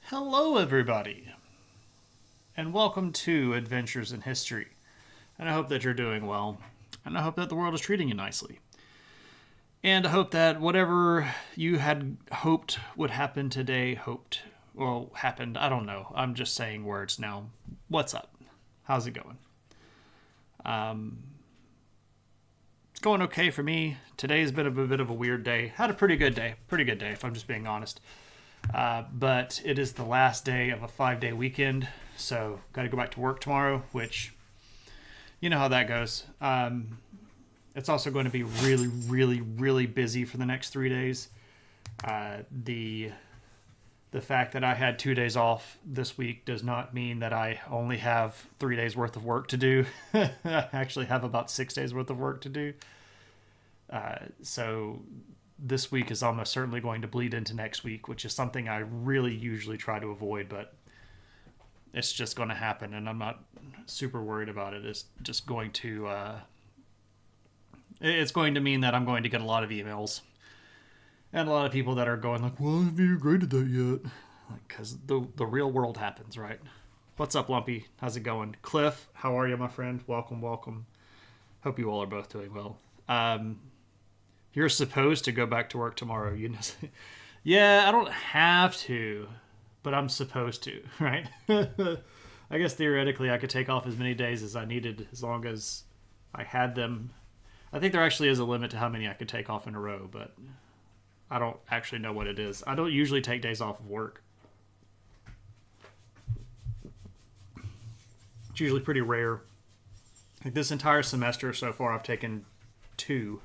Hello, everybody, and welcome to Adventures in History. And I hope that you're doing well, and I hope that the world is treating you nicely. And I hope that whatever you had hoped would happen today, happened. I don't know. I'm just saying words now. What's up? How's it going? It's going okay for me. Today's been a bit of a weird day. Had a pretty good day. Pretty good day, if I'm just being honest. But it is the last day of a 5-day weekend, so got to go back to work tomorrow, which you know how that goes. It's also going to be really, really, really busy for the next 3 days. The fact that I had 2 days off this week does not mean that I only have 3 days worth of work to do. I actually have about 6 days worth of work to do. So this week is almost certainly going to bleed into next week, which is something I really usually try to avoid, but it's just going to happen, and I'm not super worried about it. It's just going to it's going to mean that I'm going to get a lot of emails and a lot of people that are going like, "Well, have you graded that yet?" Because the real world happens, right? What's up, Lumpy? How's it going? Cliff, how are you, my friend? Welcome, welcome. Hope you all are both doing well. You're supposed to go back to work tomorrow. You know, yeah, I don't have to, but I'm supposed to, right? I guess theoretically I could take off as many days as I needed as long as I had them. I think there actually is a limit to how many I could take off in a row, but I don't actually know what it is. I don't usually take days off of work. It's usually pretty rare. Like this entire semester so far, I've taken two.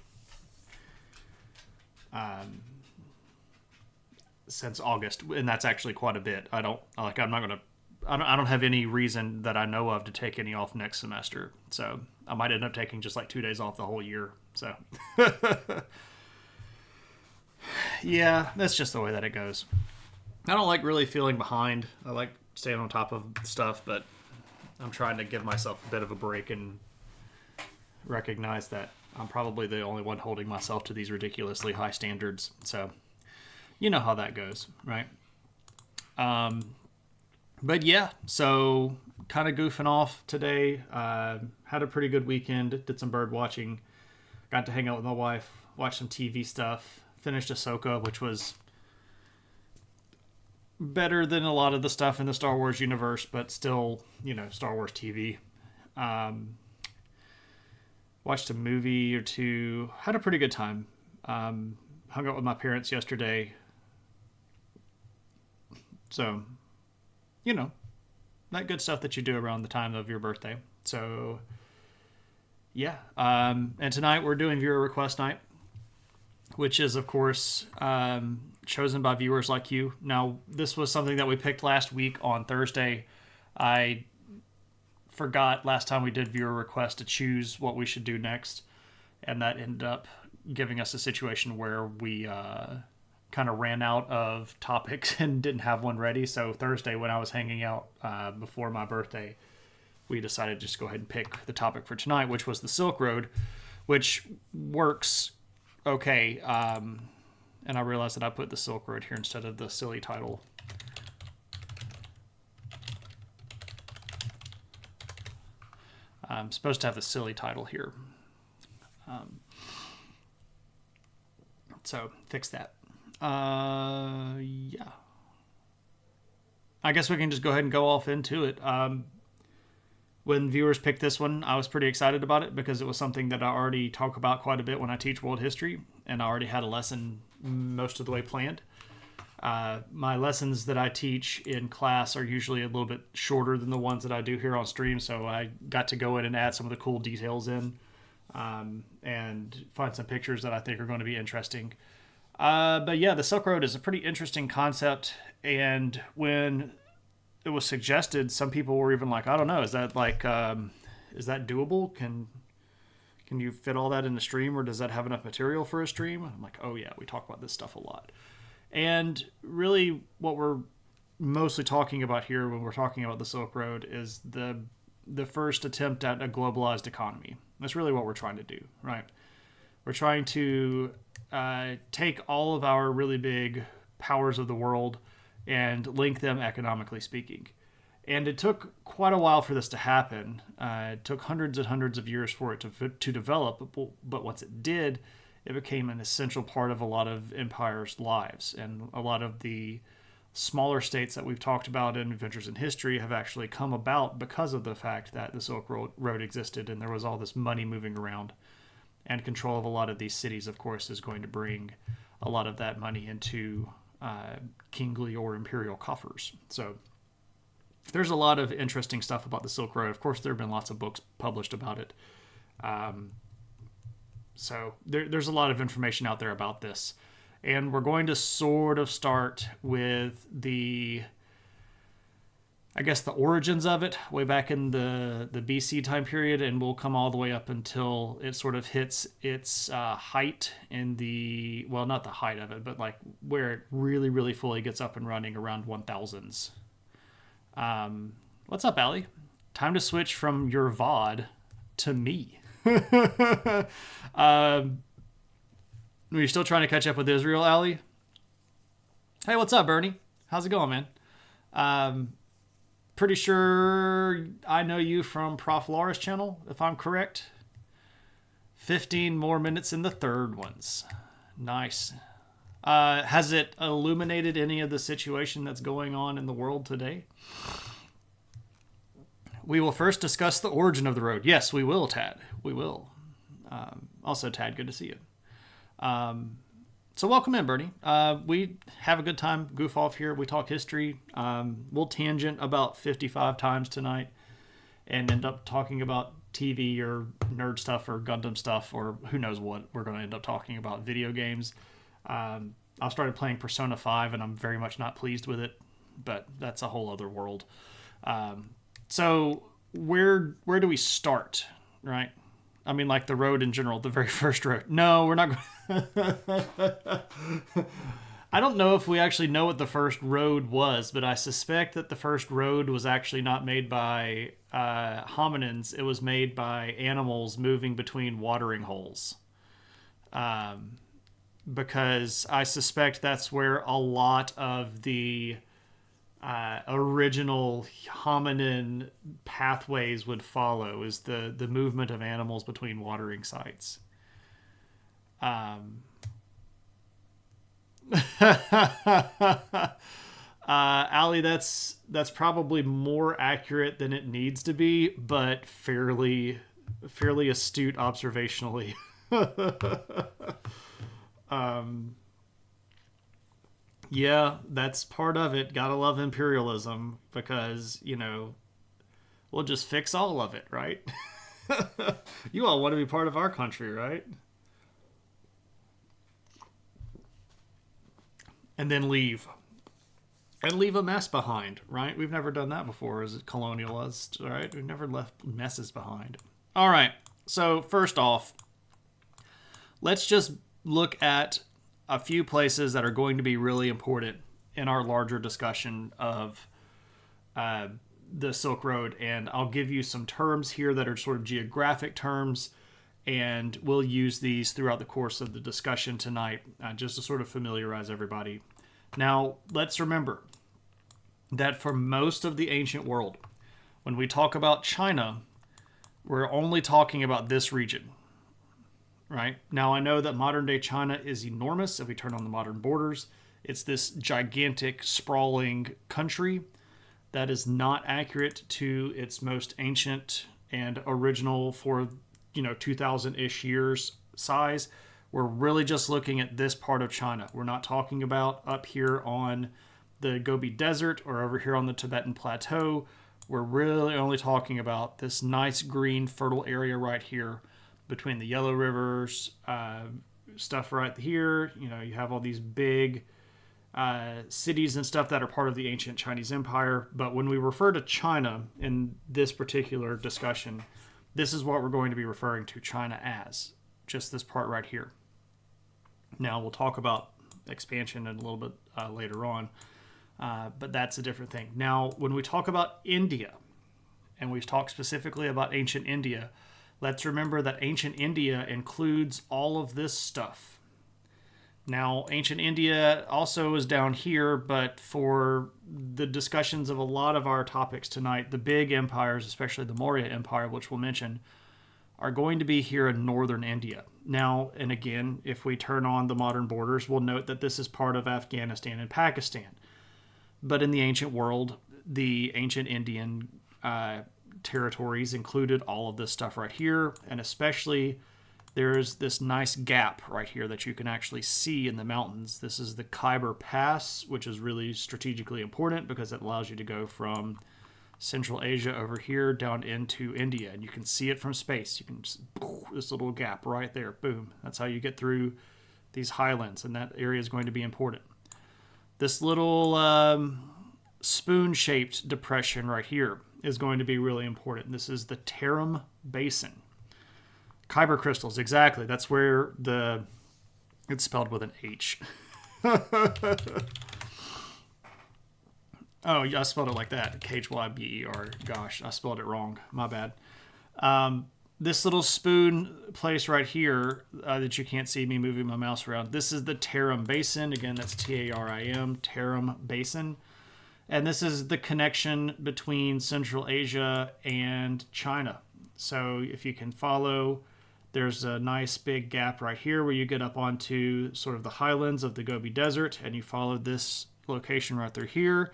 Since August, and that's actually quite a bit. I don't like. I'm not gonna. I don't have any reason that I know of to take any off next semester. So I might end up taking just like 2 days off the whole year. So yeah, that's just the way that it goes. I don't like really feeling behind. I like staying on top of stuff, but I'm trying to give myself a bit of a break and recognize that I'm probably the only one holding myself to these ridiculously high standards. So you know how that goes, right? But yeah, so kind of goofing off today. Had a pretty good weekend. Did some bird watching. Got to hang out with my wife. Watch some TV stuff. Finished Ahsoka, which was better than a lot of the stuff in the Star Wars universe, but still, you know, Star Wars TV. Watched a movie or two. Had a pretty good time. Hung out with my parents yesterday. So, you know, that good stuff that you do around the time of your birthday. So, yeah. And tonight we're doing viewer request night, which is, of course, chosen by viewers like you. Now, this was something that we picked last week on Thursday. I forgot last time we did viewer request to choose what we should do next, and that ended up giving us a situation where we kind of ran out of topics and didn't have one ready. So Thursday, when I was hanging out before my birthday, we decided to just go ahead and pick the topic for tonight, which was the Silk Road, which works okay. And I realized that I put the Silk Road here instead of the silly title. I'm supposed to have the silly title here. So fix that. Yeah. I guess we can just go ahead and go off into it. When viewers picked this one, I was pretty excited about it because it was something that I already talk about quite a bit when I teach world history, and I already had a lesson most of the way planned. My lessons that I teach in class are usually a little bit shorter than the ones that I do here on stream, so I got to go in and add some of the cool details in and find some pictures that I think are going to be interesting. But yeah, the Silk Road is a pretty interesting concept, and when it was suggested, some people were even like, I don't know, is that doable? Can you fit all that in a stream, or does that have enough material for a stream? I'm like, oh yeah, we talk about this stuff a lot. And really what we're mostly talking about here when we're talking about the Silk Road is the first attempt at a globalized economy. That's really what we're trying to do, right? We're trying to take all of our really big powers of the world and link them economically speaking. And it took quite a while for this to happen. It took hundreds and hundreds of years for it to develop, but once it did, it became an essential part of a lot of empires' lives. And a lot of the smaller states that we've talked about in Adventures in History have actually come about because of the fact that the Silk Road existed and there was all this money moving around. And control of a lot of these cities, of course, is going to bring a lot of that money into kingly or imperial coffers. So there's a lot of interesting stuff about the Silk Road. Of course, there have been lots of books published about it. So there's a lot of information out there about this. And we're going to sort of start with the origins of it way back in the BC time period, and we'll come all the way up until it sort of hits its height in not the height of it, but like where it really, really fully gets up and running around 1000s. What's up, Allie? Time to switch from your VOD to me. Are you still trying to catch up with Israel, Allie? Hey, what's up, Bernie? How's it going, man? Pretty sure I know you from Prof. Laura's channel, if I'm correct. 15 more minutes in the third ones. Nice. Has it illuminated any of the situation that's going on in the world today? We will first discuss the origin of the road. Yes, we will, Tad. We will. Also, Tad, good to see you. So welcome in, Bernie. We have a good time, goof off here. We talk history. We'll tangent about 55 times tonight and end up talking about TV or nerd stuff or Gundam stuff or who knows what we're going to end up talking about. Video games. I've started playing Persona 5 and I'm very much not pleased with it, but that's a whole other world. So where do we start, right? I mean, like the road in general, the very first road. No, we're not. I don't know if we actually know what the first road was, but I suspect that the first road was actually not made by hominins. It was made by animals moving between watering holes. Because I suspect that's where a lot of the original hominin pathways would follow, is the movement of animals between watering sites. Allie, that's probably more accurate than it needs to be, but fairly astute observationally. Yeah, that's part of it. Gotta love imperialism because, we'll just fix all of it, right? You all want to be part of our country, right? And then leave. And leave a mess behind, right? We've never done that before as colonialists, right? We've never left messes behind. All right, so first off, let's just look at a few places that are going to be really important in our larger discussion of the Silk Road. And I'll give you some terms here that are sort of geographic terms, and we'll use these throughout the course of the discussion tonight, just to sort of familiarize everybody. Now, let's remember that for most of the ancient world, when we talk about China, we're only talking about this region. Right? Now, I know that modern-day China is enormous. If we turn on the modern borders, it's this gigantic, sprawling country that is not accurate to its most ancient and original for, 2,000-ish years size. We're really just looking at this part of China. We're not talking about up here on the Gobi Desert or over here on the Tibetan Plateau. We're really only talking about this nice, green, fertile area right here between the Yellow Rivers, stuff right here. You have all these big cities and stuff that are part of the ancient Chinese Empire. But when we refer to China in this particular discussion, this is what we're going to be referring to China as, just this part right here. Now, we'll talk about expansion in a little bit later on, but that's a different thing. Now, when we talk about India, and we talk specifically about ancient India, let's remember that ancient India includes all of this stuff. Now, ancient India also is down here, but for the discussions of a lot of our topics tonight, the big empires, especially the Maurya Empire, which we'll mention, are going to be here in northern India. Now, and again, if we turn on the modern borders, we'll note that this is part of Afghanistan and Pakistan. But in the ancient world, the ancient Indian territories included all of this stuff right here, and especially there's this nice gap right here that you can actually see in the mountains. This is the Khyber Pass, which is really strategically important because it allows you to go from Central Asia over here down into India, and you can see it from space. You can this little gap right there, boom. That's how you get through these highlands, and that area is going to be important. This little spoon-shaped depression right here is going to be really important. This is the Tarim Basin. Kyber crystals, exactly. That's where it's spelled with an H. Oh, yeah, I spelled it like that. K-H-Y-B-E-R. Gosh, I spelled it wrong. My bad. This little spoon place right here that you can't see me moving my mouse around, this is the Tarim Basin. Again, that's T-A-R-I-M, Tarim Basin. And this is the connection between Central Asia and China. So if you can follow, there's a nice big gap right here where you get up onto sort of the highlands of the Gobi Desert, and you follow this location right through here.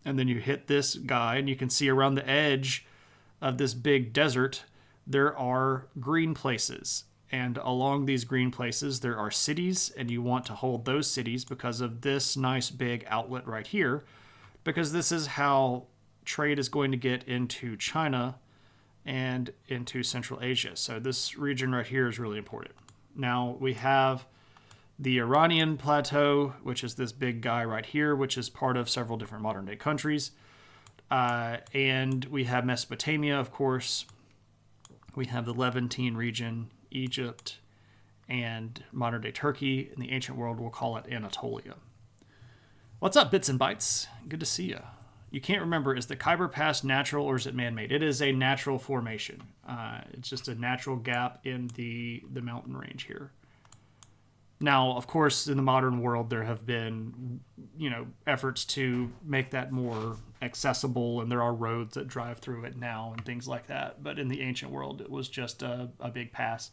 And then you hit this guy, and you can see around the edge of this big desert, there are green places. And along these green places, there are cities, and you want to hold those cities because of this nice big outlet right here, because this is how trade is going to get into China and into Central Asia. So this region right here is really important. Now we have the Iranian Plateau, which is this big guy right here, which is part of several different modern day countries. And we have Mesopotamia, of course. We have the Levantine region, Egypt, and modern day Turkey. In the ancient world, we'll call it Anatolia. What's up, Bits and Bytes? Good to see you. You can't remember, is the Khyber Pass natural or is it man-made? It is a natural formation. It's just a natural gap in the mountain range here. Now, of course, in the modern world, there have been, efforts to make that more accessible, and there are roads that drive through it now and things like that. But in the ancient world, it was just a big pass.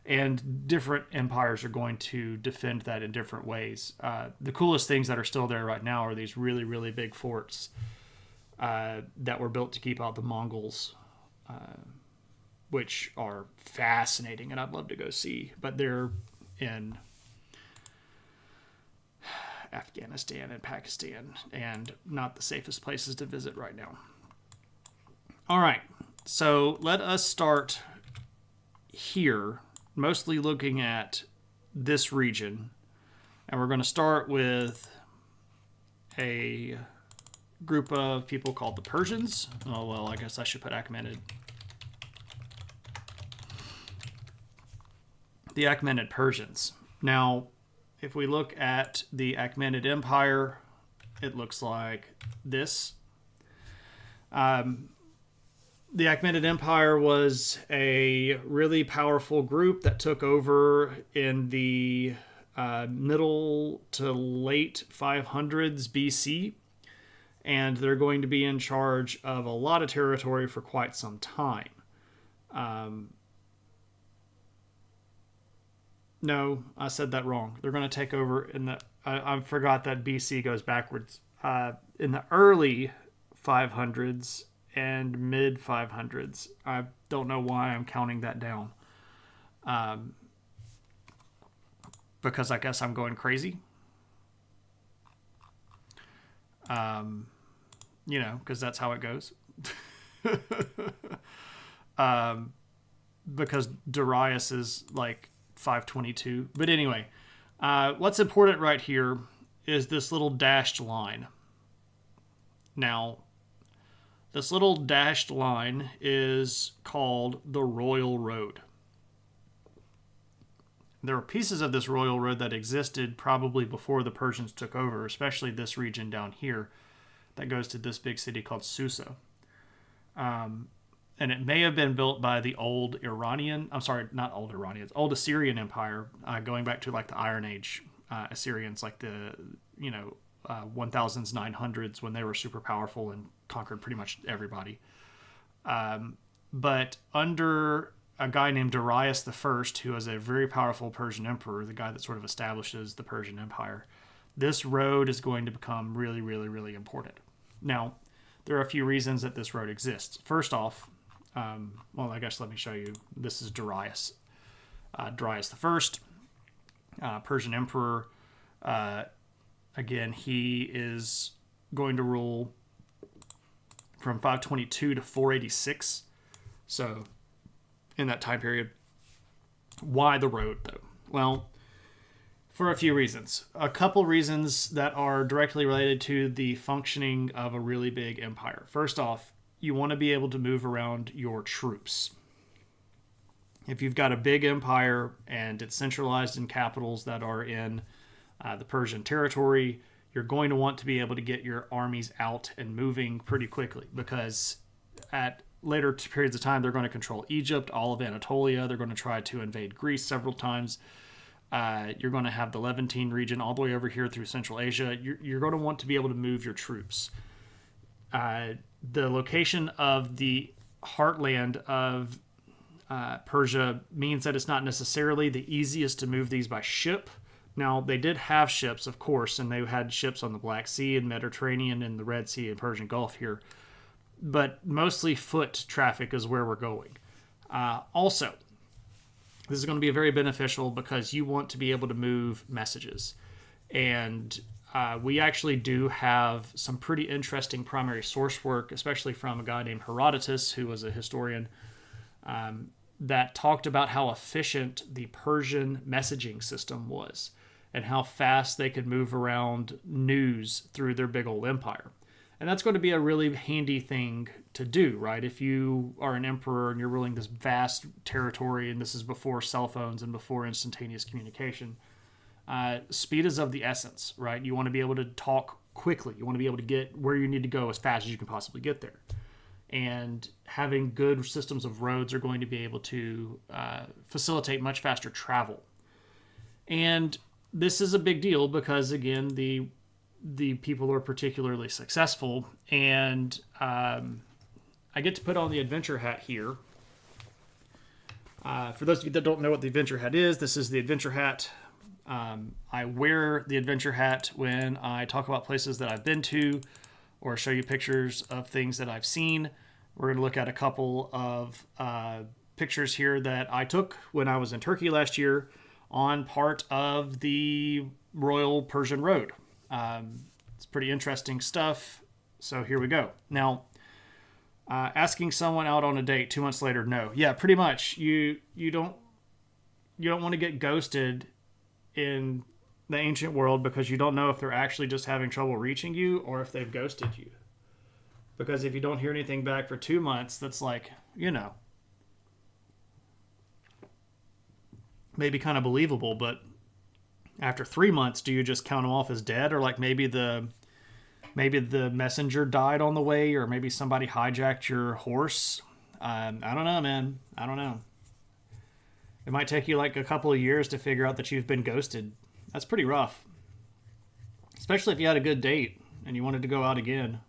And different empires are going to defend that in different ways. The coolest things that are still there right now are these really, really big forts that were built to keep out the Mongols, which are fascinating, and I'd love to go see. But they're in Afghanistan and Pakistan, and not the safest places to visit right now. All right, so let us start here, mostly looking at this region, and we're going to start with a group of people called the Persians. Oh, well, I guess I should put Achaemenid. The Achaemenid Persians. Now, if we look at the Achaemenid Empire, it looks like this. The Achaemenid Empire was a really powerful group that took over in the middle to late 500s BC, and they're going to be in charge of a lot of territory for quite some time. No, I said that wrong. They're going to take over in the... I forgot that BC goes backwards. In the early 500s and mid 500s. I don't know why I'm counting that down. Because I guess I'm going crazy. Because that's how it goes. Because Darius is like 522. But anyway, what's important right here is this little dashed line. Now, this little dashed line is called the Royal Road. There are pieces of this Royal Road that existed probably before the Persians took over, especially this region down here that goes to this big city called Susa. and it may have been built by the old Iranian. I'm sorry, not old Iranians, old Assyrian Empire, going back to like the Iron Age Assyrians, like the 1000s, 900s, when they were super powerful and conquered pretty much everybody. But under a guy named Darius the First, who was a very powerful Persian emperor, the guy that sort of establishes the Persian Empire, this road is going to become really, really, really important. Now, there are a few reasons that this road exists. First off, well, I guess let me show you. This is Darius. Darius the First, Persian emperor. Again, he is going to rule from 522 to 486. So, in that time period. Why the road, though? Well, for a few reasons. A couple reasons that are directly related to the functioning of a really big empire. First off, you want to be able to move around your troops. If you've got a big empire and it's centralized in capitals that are in the Persian territory, you're going to want to be able to get your armies out and moving pretty quickly, because at later periods of time, they're going to control Egypt, all of Anatolia. They're going to try to invade Greece several times. You're going to have the Levantine region all the way over here through Central Asia. You're going to want to be able to move your troops. The location of the heartland of Persia means that it's not necessarily the easiest to move these by ship. Now, they did have ships, of course, and they had ships on the Black Sea and Mediterranean and the Red Sea and Persian Gulf here. But mostly foot traffic is where we're going. Also, this is going to be very beneficial because you want to be able to move messages. And we actually do have some pretty interesting primary source work, especially from a guy named Herodotus, who was a historian, that talked about how efficient the Persian messaging system was and how fast they could move around news through their big old empire. And that's going to be a really handy thing to do, right? If you are an emperor and you're ruling this vast territory, and this is before cell phones and before instantaneous communication, speed is of the essence, right? You want to be able to talk quickly. You want to be able to get where you need to go as fast as you can possibly get there. And having good systems of roads are going to be able to facilitate much faster travel. And this is a big deal because, again, the people are particularly successful, and I get to put on the adventure hat here. For those of you that don't know what the adventure hat is, this is the adventure hat. I wear the adventure hat when I talk about places that I've been to or show you pictures of things that I've seen. We're going to look at a couple of pictures here that I took when I was in Turkey last year on part of the Royal Persian Road. It's pretty interesting stuff. So here we go. Now, asking someone out on a date 2 months later, no. Yeah, pretty much. You don't want to get ghosted in the ancient world because you don't know if they're actually just having trouble reaching you or if they've ghosted you. Because if you don't hear anything back for 2 months, that's like, maybe kind of believable, but after 3 months, do you just count them off as dead? Or like maybe the messenger died on the way, or maybe somebody hijacked your horse? I don't know, man. I don't know. It might take you like a couple of years to figure out that you've been ghosted. That's pretty rough. Especially if you had a good date and you wanted to go out again.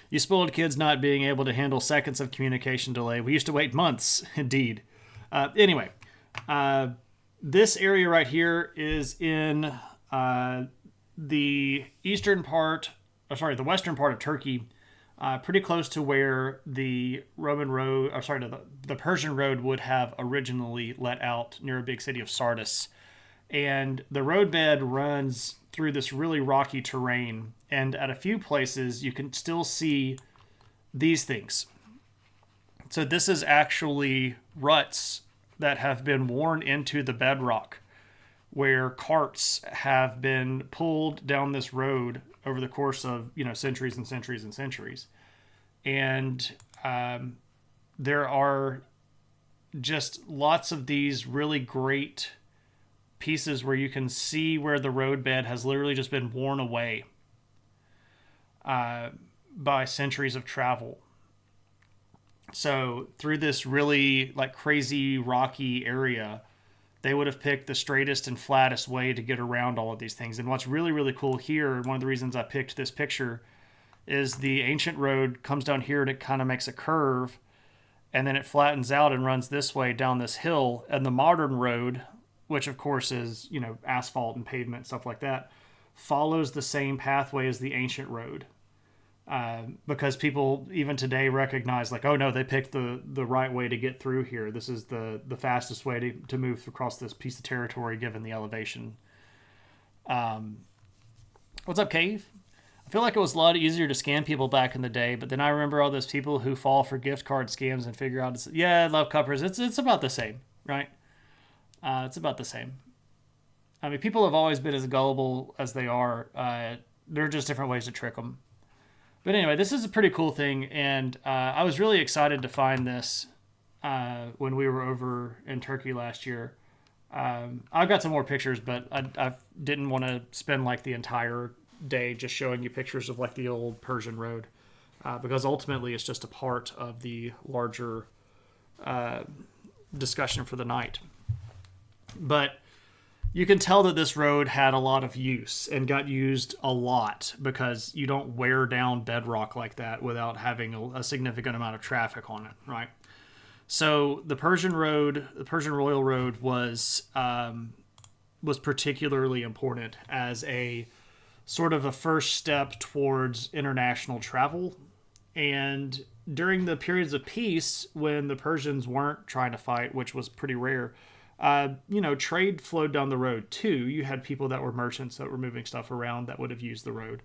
You spoiled kids not being able to handle seconds of communication delay. We used to wait months, indeed. Anyway, this area right here is in the western part of Turkey, pretty close to where the the Persian road would have originally let out near a big city of Sardis. And the roadbed runs through this really rocky terrain, and at a few places you can still see these things. So this is actually ruts that have been worn into the bedrock, where carts have been pulled down this road over the course of centuries and centuries and centuries. And there are just lots of these really great pieces where you can see where the roadbed has literally just been worn away by centuries of travel. So through this really like crazy rocky area, they would have picked the straightest and flattest way to get around all of these things. And what's really, really cool here, one of the reasons I picked this picture, is the ancient road comes down here and it kind of makes a curve, and then it flattens out and runs this way down this hill. And the modern road, which of course is, you know, asphalt and pavement, stuff like that, follows the same pathway as the ancient road. Because people even today recognize, like, oh no, they picked the right way to get through here. This is the fastest way to move across this piece of territory given the elevation. What's up, Cave? I feel like it was a lot easier to scam people back in the day, but then I remember all those people who fall for gift card scams and figure out, yeah, love cuppers. It's about the same, right? It's about the same. I mean, people have always been as gullible as they are. There are just different ways to trick them. But anyway, this is a pretty cool thing, and I was really excited to find this when we were over in Turkey last year. I've got some more pictures, but I didn't want to spend like the entire day just showing you pictures of like the old Persian road, because ultimately it's just a part of the larger discussion for the night. But you can tell that this road had a lot of use and got used a lot, because you don't wear down bedrock like that without having a significant amount of traffic on it, right? So the Persian road, the Persian Royal Road, was particularly important as a sort of a first step towards international travel. And during the periods of peace, when the Persians weren't trying to fight, which was pretty rare, trade flowed down the road too. You had people that were merchants that were moving stuff around that would have used the road.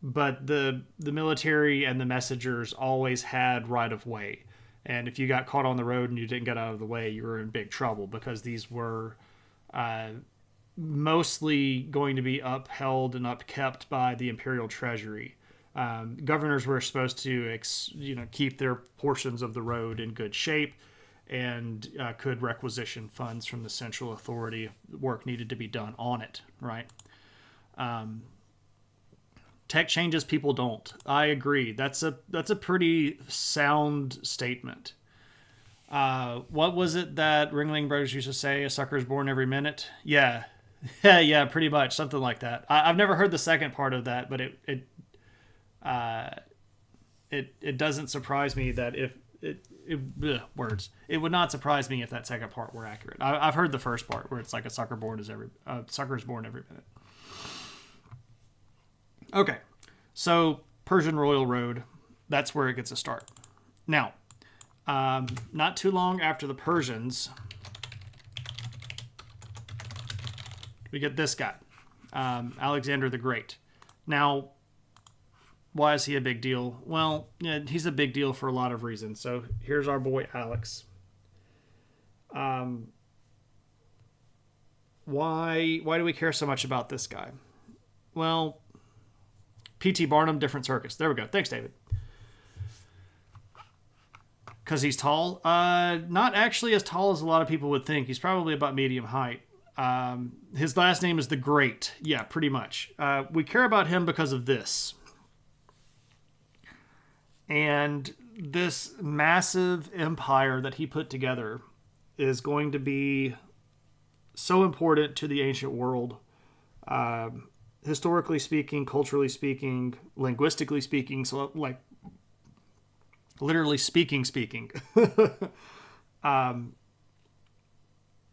But the military and the messengers always had right of way. And if you got caught on the road and you didn't get out of the way, you were in big trouble, because these were mostly going to be upheld and upkept by the imperial treasury. Governors were supposed to keep their portions of the road in good shape, and could requisition funds from the central authority if work needed to be done on it, right? Tech changes, people don't. I agree. That's a pretty sound statement. What was it that Ringling Brothers used to say? A sucker's born every minute? Yeah. Yeah, pretty much. Something like that. I've never heard the second part of that, but it doesn't surprise me that it would not surprise me if that second part were accurate. I've heard the first part where it's like a sucker's born every minute. Okay, so Persian Royal Road, that's where it gets a start. Now, not too long after the Persians, we get this guy, Alexander the Great. Now, why is he a big deal? Well, yeah, he's a big deal for a lot of reasons. So here's our boy Alex. Why do we care so much about this guy? Well, P.T. Barnum, different circus. There we go. Thanks, David. Because he's tall? Not actually as tall as a lot of people would think. He's probably about medium height. His last name is the Great. Yeah, pretty much. We care about him because of this. And this massive empire that he put together is going to be so important to the ancient world. Historically speaking, culturally speaking, linguistically speaking, so like literally speaking. And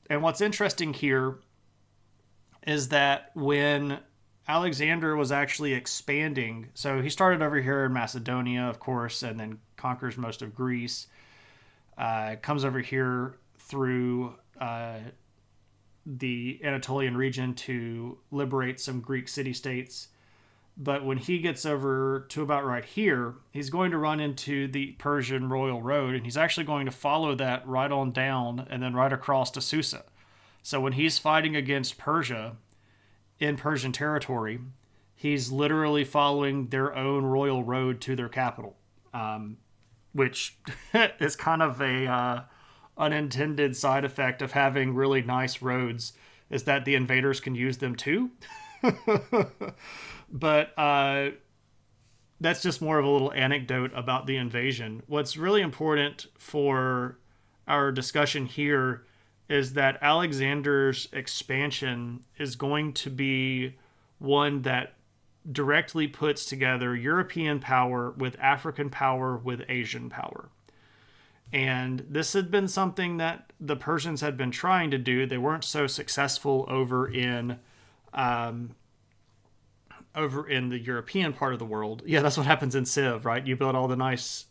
what's interesting here is that when Alexander was actually expanding, so he started over here in Macedonia, of course, and then conquers most of Greece, comes over here through the Anatolian region to liberate some Greek city-states. But when he gets over to about right here, he's going to run into the Persian Royal Road, and he's actually going to follow that right on down and then right across to Susa. So when he's fighting against Persia in Persian territory, he's literally following their own royal road to their capital, which is kind of a unintended side effect of having really nice roads, is that the invaders can use them too. But that's just more of a little anecdote about the invasion. What's really important for our discussion here is that Alexander's expansion is going to be one that directly puts together European power with African power with Asian power. And this had been something that the Persians had been trying to do. They weren't so successful over in the European part of the world. Yeah, that's what happens in Civ, right? You build all the nice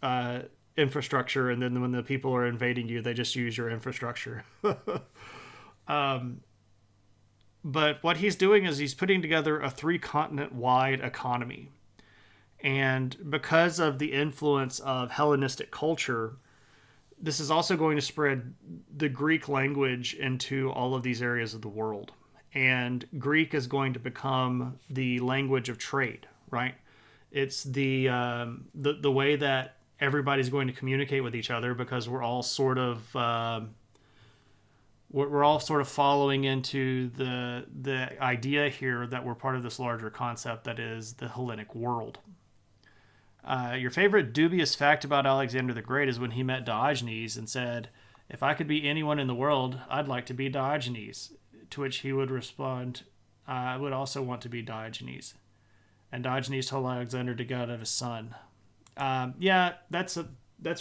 infrastructure, and then when the people are invading you, they just use your infrastructure. But what he's doing is he's putting together a 3-continent-wide economy. And because of the influence of Hellenistic culture, this is also going to spread the Greek language into all of these areas of the world. And Greek is going to become the language of trade, right? It's the way that everybody's going to communicate with each other, because we're all sort of following into the idea here that we're part of this larger concept that is the Hellenic world. Your favorite dubious fact about Alexander the Great is when he met Diogenes and said, "If I could be anyone in the world, I'd like to be Diogenes." To which he would respond, "I would also want to be Diogenes." And Diogenes told Alexander to get out of his son. Yeah, that's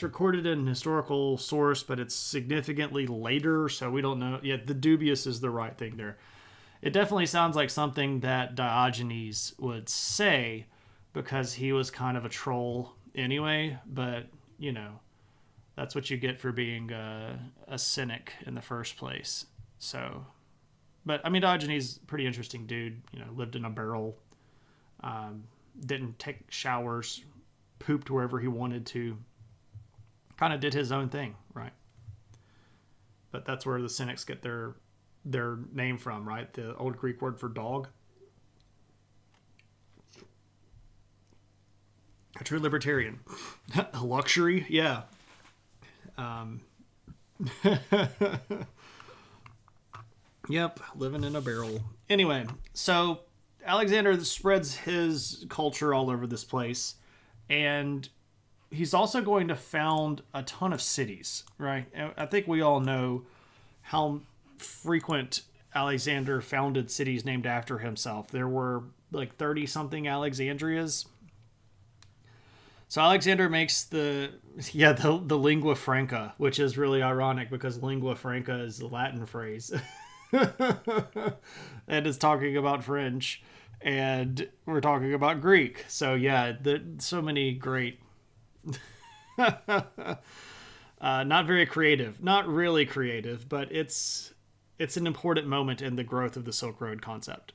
recorded in an historical source, but it's significantly later, so we don't know. Yeah, the dubious is the right thing there. It definitely sounds like something that Diogenes would say, because he was kind of a troll anyway, but, that's what you get for being a cynic in the first place. So, but, I mean, Diogenes, pretty interesting dude, lived in a barrel, didn't take showers, pooped wherever he wanted to, kind of did his own thing, right? But that's where the cynics get their name from, right? The old Greek word for dog. A true libertarian. Luxury, yeah. Yep, living in a barrel. Anyway, so Alexander spreads his culture all over this place, and he's also going to found a ton of cities, right? I think we all know how frequent Alexander founded cities named after himself. There were like 30-something Alexandrias. So Alexander makes the lingua franca, which is really ironic because lingua franca is the Latin phrase. And it's talking about French, and we're talking about Greek. So yeah, so many great not very creative, not really creative, but it's an important moment in the growth of the Silk Road concept.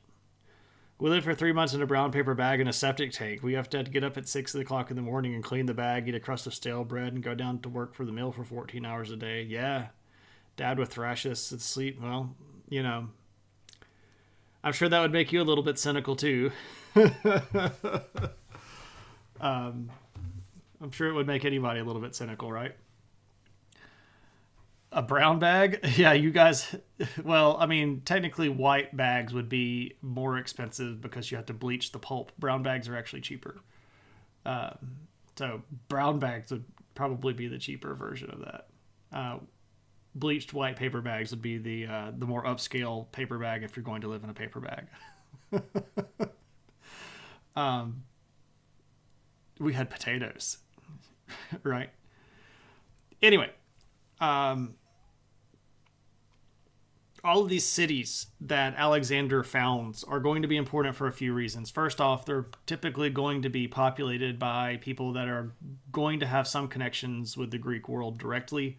We lived for 3 months in a brown paper bag in a septic tank. We have to get up at 6 o'clock in the morning and clean the bag, eat a crust of stale bread, and go down to work for the mill for 14 hours a day. Yeah, Dad would thrash us to sleep. Well, I'm sure that would make you a little bit cynical too. I'm sure it would make anybody a little bit cynical, right? A brown bag? Yeah, you guys. Well, I mean, technically white bags would be more expensive because you have to bleach the pulp. Brown bags are actually cheaper. So brown bags would probably be the cheaper version of that. Bleached white paper bags would be the more upscale paper bag if you're going to live in a paper bag. We had potatoes, right? Anyway, all of these cities that Alexander founds are going to be important for a few reasons. First off, they're typically going to be populated by people that are going to have some connections with the Greek world directly,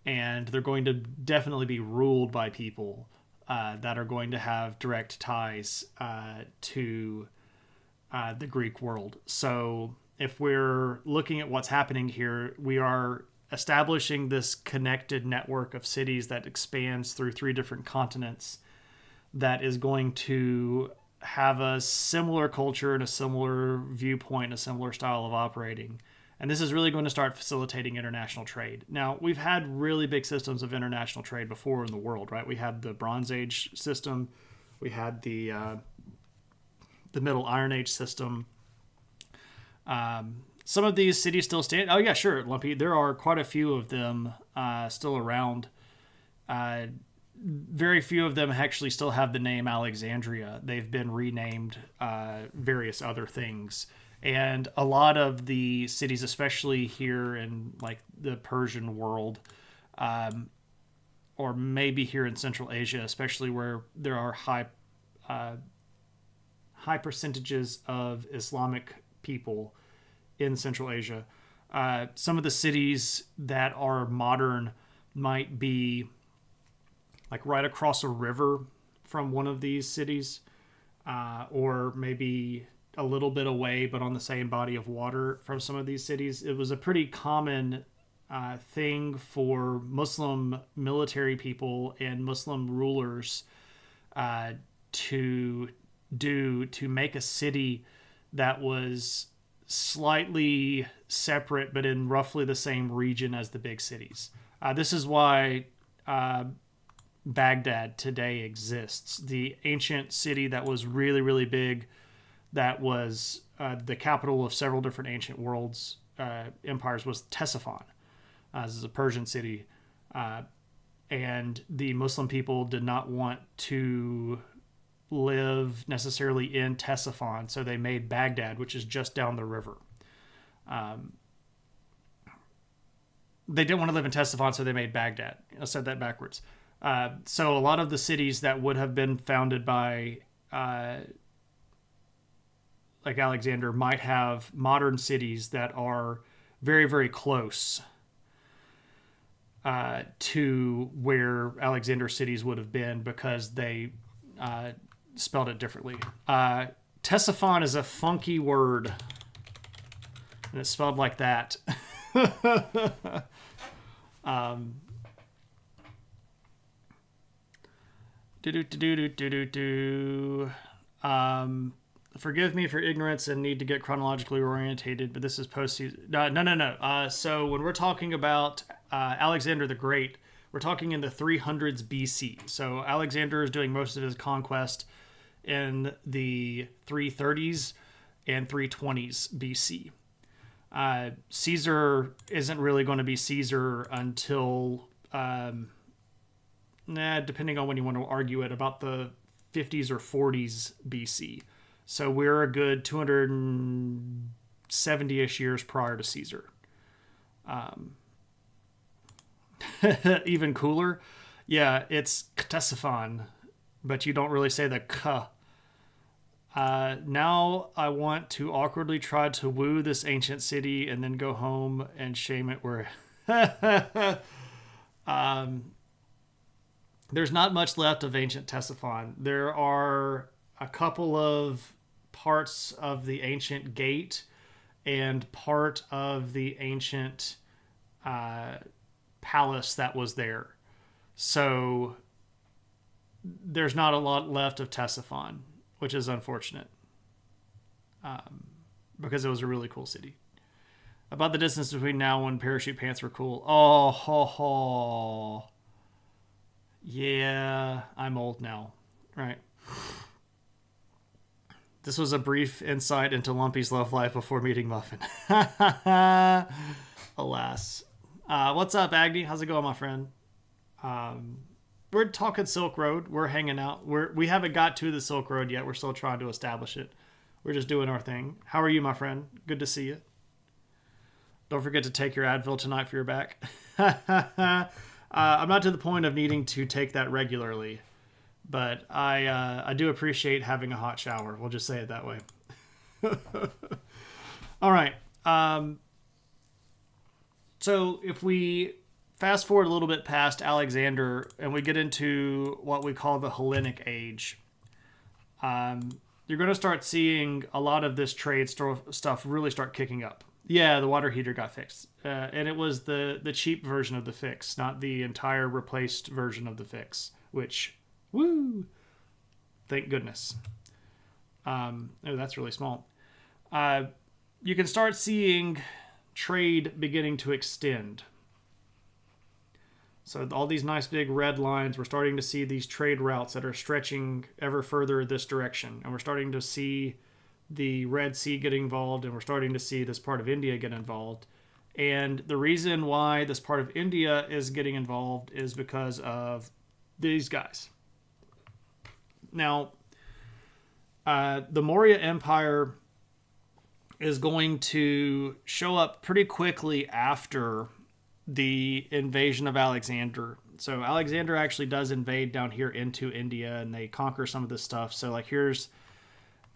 and they're going to definitely be ruled by people that are going to have direct ties to the Greek world. So if we're looking at what's happening here, we are establishing this connected network of cities that expands through 3 different continents that is going to have a similar culture and a similar viewpoint, a similar style of operating. And this is really going to start facilitating international trade. Now, we've had really big systems of international trade before in the world, right? We had the Bronze Age system. We had the Middle Iron Age system. Some of these cities still stand. Oh yeah, sure, Lumpy. There are quite a few of them still around. Very few of them actually still have the name Alexandria. They've been renamed various other things. And a lot of the cities, especially here in like the Persian world, or maybe here in Central Asia, especially where there are high percentages of Islamic people in Central Asia. Some of the cities that are modern might be like right across a river from one of these cities, or maybe a little bit away, but on the same body of water from some of these cities. It was a pretty common thing for Muslim military people and Muslim rulers to do to make a city that was slightly separate but in roughly the same region as the big cities. This is why Baghdad today exists. The ancient city that was really, really big, that was the capital of several different ancient worlds, empires, was Ctesiphon. This is a Persian city. And the Muslim people did not want to live necessarily in Ctesiphon, so they made Baghdad, which is just down the river. They didn't want to live in Ctesiphon, so they made Baghdad. I said that backwards. So a lot of the cities that would have been founded by like Alexander might have modern cities that are very, very close to where Alexander's cities would have been, because they spelled it differently. Ctesiphon is a funky word, and it's spelled like that. Forgive me for ignorance and need to get chronologically orientated, but this is post-season. No. So when we're talking about Alexander the Great, we're talking in the 300s BC. So Alexander is doing most of his conquest in the 330s and 320s BC. Caesar isn't really going to be Caesar until, depending on when you want to argue it, about the 50s or 40s BC. So we're a good 270-ish years prior to Caesar. Even cooler. Yeah, it's Ctesiphon, but you don't really say the K. Now I want to awkwardly try to woo this ancient city and then go home and shame it where... There's not much left of ancient Ctesiphon. There are a couple of parts of the ancient gate and part of the ancient palace that was there. So there's not a lot left of Ctesiphon, which is unfortunate, because it was a really cool city. About the distance between now and parachute pants were cool. Oh, ho, ho. Yeah, I'm old now. Right. This was a brief insight into Lumpy's love life before meeting Muffin. Alas. What's up, Agni? How's it going, my friend? We're talking Silk Road. We're hanging out. We haven't got to the Silk Road yet. We're still trying to establish it. We're just doing our thing. How are you, my friend? Good to see you. Don't forget to take your Advil tonight for your back. I'm not to the point of needing to take that regularly, but I do appreciate having a hot shower. We'll just say it that way. All right. So if we fast forward a little bit past Alexander and we get into what we call the Hellenic Age, you're going to start seeing a lot of this trade stuff really start kicking up. Yeah, the water heater got fixed. And it was the cheap version of the fix, not the entire replaced version of the fix, which, woo, thank goodness. Oh, that's really small. You can start seeing trade beginning to extend. So all these nice big red lines, we're starting to see these trade routes that are stretching ever further this direction. And we're starting to see the Red Sea get involved, and we're starting to see this part of India get involved. And the reason why this part of India is getting involved is because of these guys. Now, the Maurya Empire is going to show up pretty quickly after the invasion of Alexander. So Alexander actually does invade down here into India, and they conquer some of this stuff. So like here's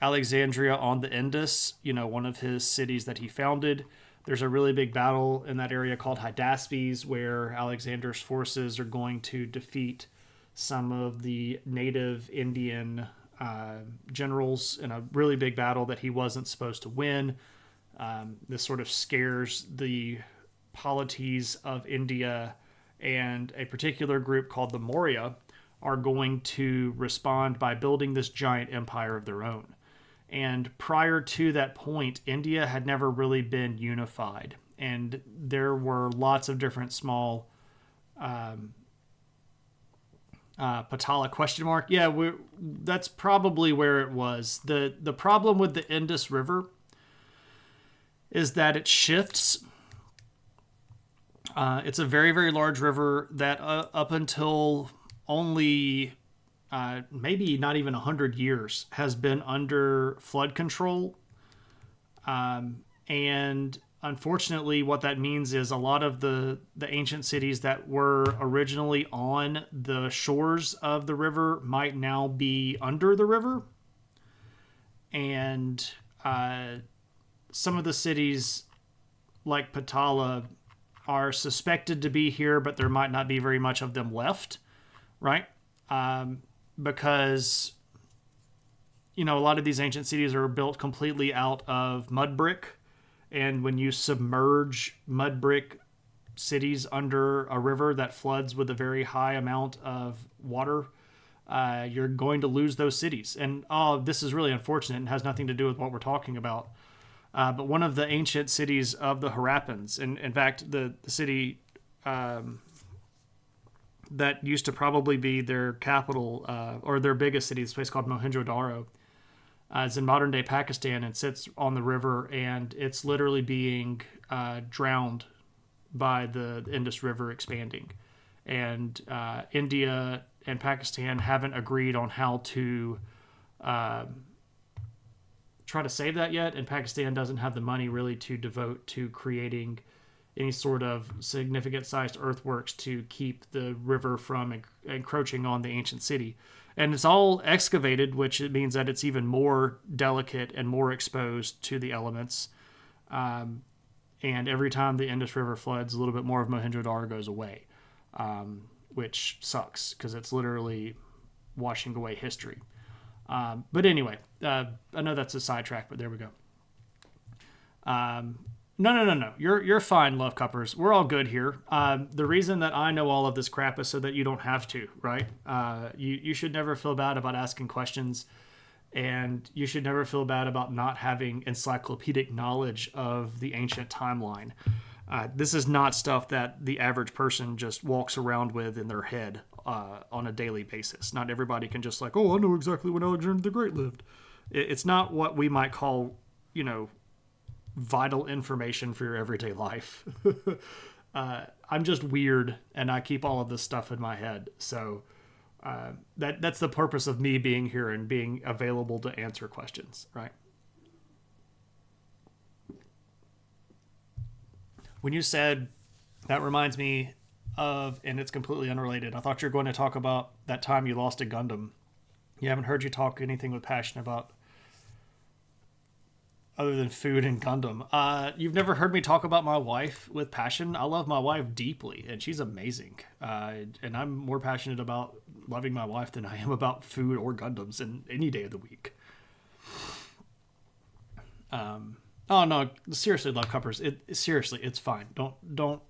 Alexandria on the Indus, one of his cities that he founded. There's a really big battle in that area called Hydaspes, where Alexander's forces are going to defeat some of the native Indian generals in a really big battle that he wasn't supposed to win. This sort of scares the polities of India, and a particular group called the Maurya are going to respond by building this giant empire of their own. And prior to that point, India had never really been unified, and there were lots of different small Patala question mark. Yeah, that's probably where it was. The problem with the Indus River is that it shifts. It's a very, very large river that up until only maybe not even 100 years has been under flood control. And unfortunately, what that means is a lot of the ancient cities that were originally on the shores of the river might now be under the river. And some of the cities like Patala are suspected to be here, but there might not be very much of them left, right? Because, a lot of these ancient cities are built completely out of mud brick. And when you submerge mud brick cities under a river that floods with a very high amount of water, you're going to lose those cities. And this is really unfortunate and has nothing to do with what we're talking about. But one of the ancient cities of the Harappans, and in fact, the city that used to probably be their capital or their biggest city, this place called Mohenjo-Daro, is in modern day Pakistan and sits on the river, and it's literally being drowned by the Indus River expanding. And India and Pakistan haven't agreed on how to try to save that yet, and Pakistan doesn't have the money really to devote to creating any sort of significant sized earthworks to keep the river from encroaching on the ancient city. And it's all excavated, which means that it's even more delicate and more exposed to the elements. And every time the Indus River floods, a little bit more of Mohenjo-Daro goes away, which sucks because it's literally washing away history. But anyway, I know that's a sidetrack, but there we go. No. You're fine, Love Cuppers. We're all good here. The reason that I know all of this crap is so that you don't have to, right? You should never feel bad about asking questions, and you should never feel bad about not having encyclopedic knowledge of the ancient timeline. This is not stuff that the average person just walks around with in their head on a daily basis. Not everybody can just I know exactly when Alexander the Great lived. It's not what we might call, vital information for your everyday life. I'm just weird, and I keep all of this stuff in my head. So that's the purpose of me being here and being available to answer questions, right? When you said, that reminds me of, and it's completely unrelated, I thought you were going to talk about that time you lost a Gundam. You haven't heard you talk anything with passion about other than food and Gundam. You've never heard me talk about my wife with passion. I love my wife deeply, and she's amazing. And I'm more passionate about loving my wife than I am about food or Gundams in any day of the week. Oh no, seriously, Love Cuppers. Seriously, it's fine. Don't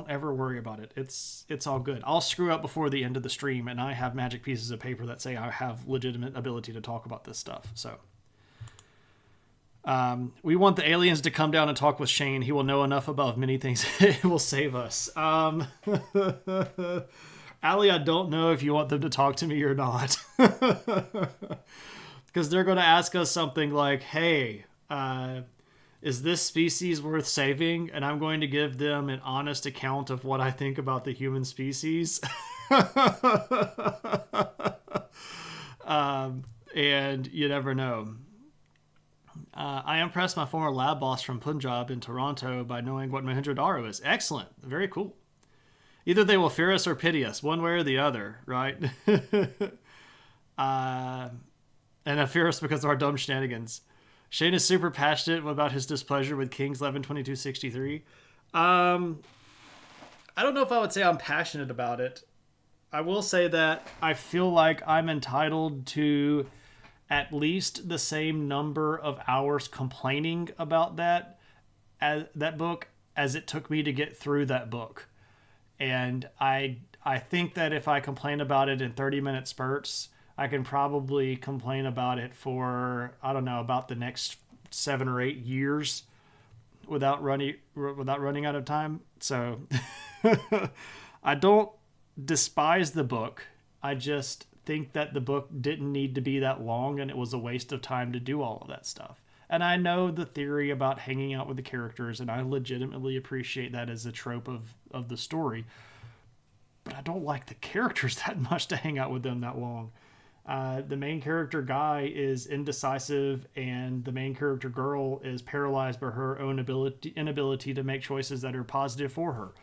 ever worry about it. It's all good. I'll screw up before the end of the stream, and I have magic pieces of paper that say I have legitimate ability to talk about this stuff. So, we want the aliens to come down and talk with Shane. He will know enough about many things. It will save us. Allie, I don't know if you want them to talk to me or not. Because they're going to ask us something like, hey, is this species worth saving? And I'm going to give them an honest account of what I think about the human species. And you never know. I impressed my former lab boss from Punjab in Toronto by knowing what Mohenjo-Daro is. Excellent. Very cool. Either they will fear us or pity us, one way or the other, right? And I fear us because of our dumb shenanigans. Shane is super passionate about his displeasure with Kings 11:22:63. I don't know if I would say I'm passionate about it. I will say that I feel like I'm entitled to at least the same number of hours complaining about that book as it took me to get through that book. And I think that if I complain about it in 30-minute spurts, I can probably complain about it for, I don't know, about the next 7 or 8 years without running out of time. So I don't despise the book. I just think that the book didn't need to be that long, and it was a waste of time to do all of that stuff. And I know the theory about hanging out with the characters, and I legitimately appreciate that as a trope of the story. But I don't like the characters that much to hang out with them that long. The main character guy is indecisive, and the main character girl is paralyzed by her own inability to make choices that are positive for her.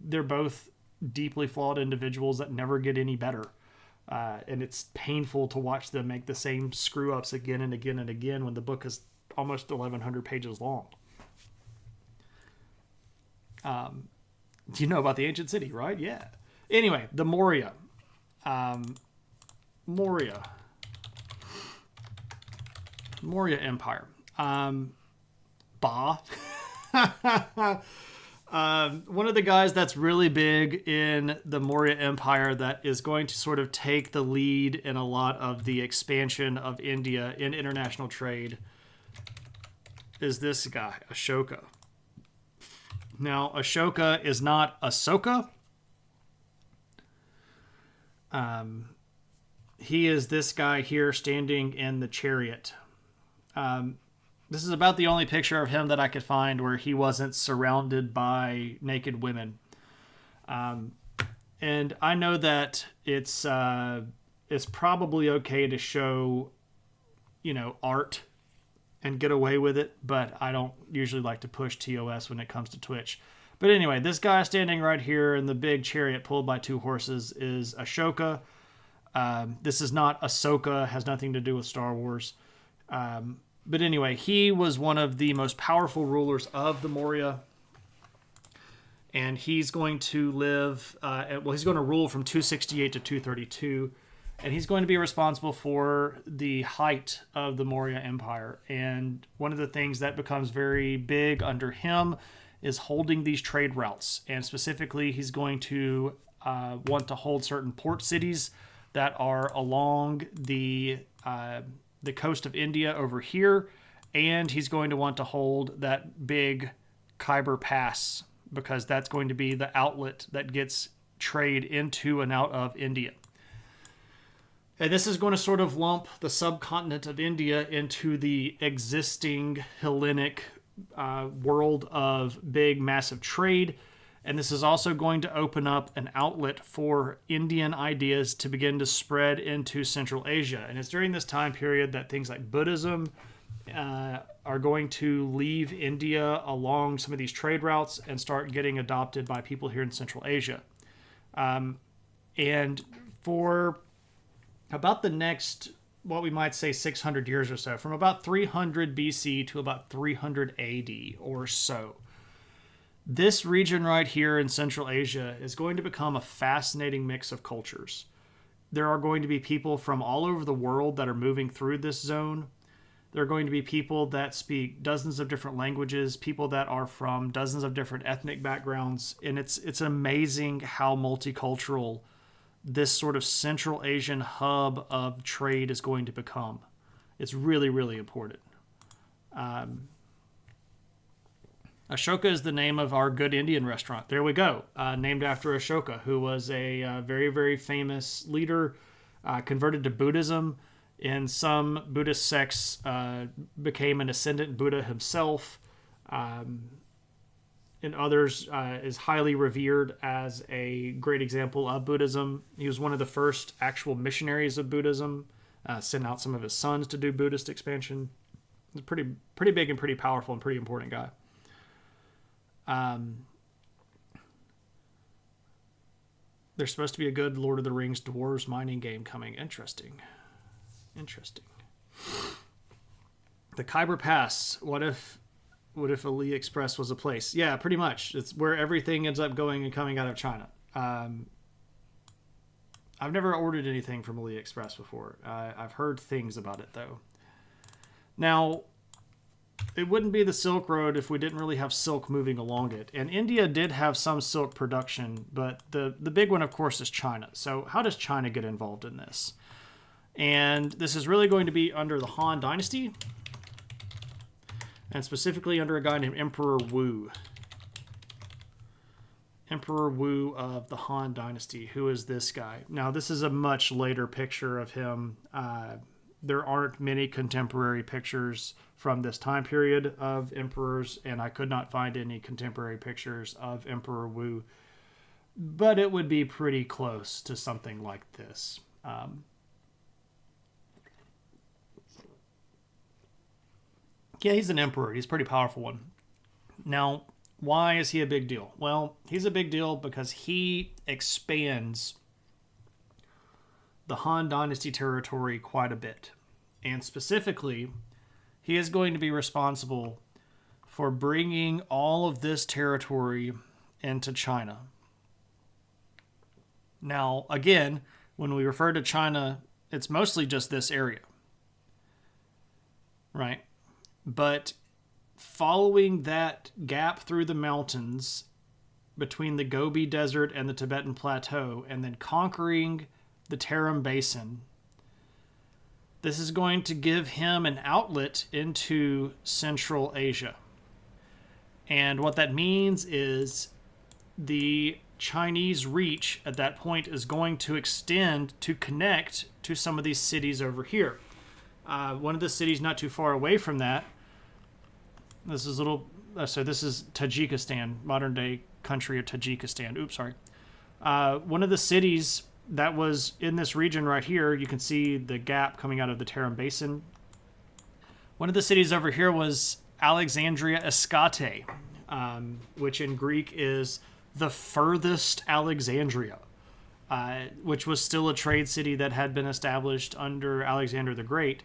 They're both deeply flawed individuals that never get any better. And it's painful to watch them make the same screw ups again and again and again when the book is almost 1,100 pages long. You know about the ancient city, right? Yeah. Anyway, the Moria. Moria Empire. One of the guys that's really big in the Maurya Empire that is going to sort of take the lead in a lot of the expansion of India in international trade is this guy, Ashoka. Now, Ashoka is not Ahsoka. He is this guy here standing in the chariot. This is about the only picture of him that I could find where he wasn't surrounded by naked women. And I know that it's probably okay to show, art and get away with it, but I don't usually like to push TOS when it comes to Twitch. But anyway, this guy standing right here in the big chariot pulled by 2 horses is Ashoka. This is not Ahsoka, has nothing to do with Star Wars. But anyway, he was one of the most powerful rulers of the Maurya. And he's going to live, he's going to rule from 268 to 232. And he's going to be responsible for the height of the Maurya Empire. And one of the things that becomes very big under him is holding these trade routes. And specifically, he's going to want to hold certain port cities that are along the coast of India over here. And he's going to want to hold that big Khyber Pass, because that's going to be the outlet that gets trade into and out of India. And this is going to sort of lump the subcontinent of India into the existing Hellenic world of big, massive trade. And this is also going to open up an outlet for Indian ideas to begin to spread into Central Asia. And it's during this time period that things like Buddhism are going to leave India along some of these trade routes and start getting adopted by people here in Central Asia. And for about the next, what we might say 600 years or so, from about 300 BC to about 300 AD or so, this region right here in Central Asia is going to become a fascinating mix of cultures. There are going to be people from all over the world that are moving through this zone. There are going to be people that speak dozens of different languages, people that are from dozens of different ethnic backgrounds. And it's amazing how multicultural this sort of Central Asian hub of trade is going to become. It's really, really important. Ashoka is the name of our good Indian restaurant. There we go. Named after Ashoka, who was a very, very famous leader converted to Buddhism. In some Buddhist sects, became an ascendant Buddha himself. In others, is highly revered as a great example of Buddhism. He was one of the first actual missionaries of Buddhism. Sent out some of his sons to do Buddhist expansion. He's a pretty big and pretty powerful and pretty important guy. There's supposed to be a good Lord of the Rings Dwarves mining game coming. Interesting. The Khyber Pass. What if AliExpress was a place? Yeah, pretty much. It's where everything ends up going and coming out of China. I've never ordered anything from AliExpress before. I've heard things about it, though. Now, it wouldn't be the Silk Road if we didn't really have silk moving along it. And India did have some silk production, but the big one, of course, is China. So how does China get involved in this? And this is really going to be under the Han Dynasty, and specifically under a guy named Emperor Wu. Emperor Wu of the Han Dynasty. Who is this guy? Now, this is a much later picture of him. There aren't many contemporary pictures from this time period of emperors, and I could not find any contemporary pictures of Emperor Wu, but it would be pretty close to something like this. Yeah, he's an emperor. He's a pretty powerful one. Now, why is he a big deal? Well, he's a big deal because he expands the Han Dynasty territory quite a bit. And specifically, he is going to be responsible for bringing all of this territory into China. Now, again, when we refer to China, it's mostly just this area, right? But following that gap through the mountains between the Gobi Desert and the Tibetan Plateau, and then conquering the Tarim Basin, this is going to give him an outlet into Central Asia. And what that means is the Chinese reach at that point is going to extend to connect to some of these cities over here. One of the cities not too far away from that, this is this is Tajikistan, modern day country of Tajikistan. Oops, sorry. One of the cities that was in this region right here, you can see the gap coming out of the Tarim Basin. One of the cities over here was Alexandria Escate, which in Greek is the furthest Alexandria, which was still a trade city that had been established under Alexander the Great.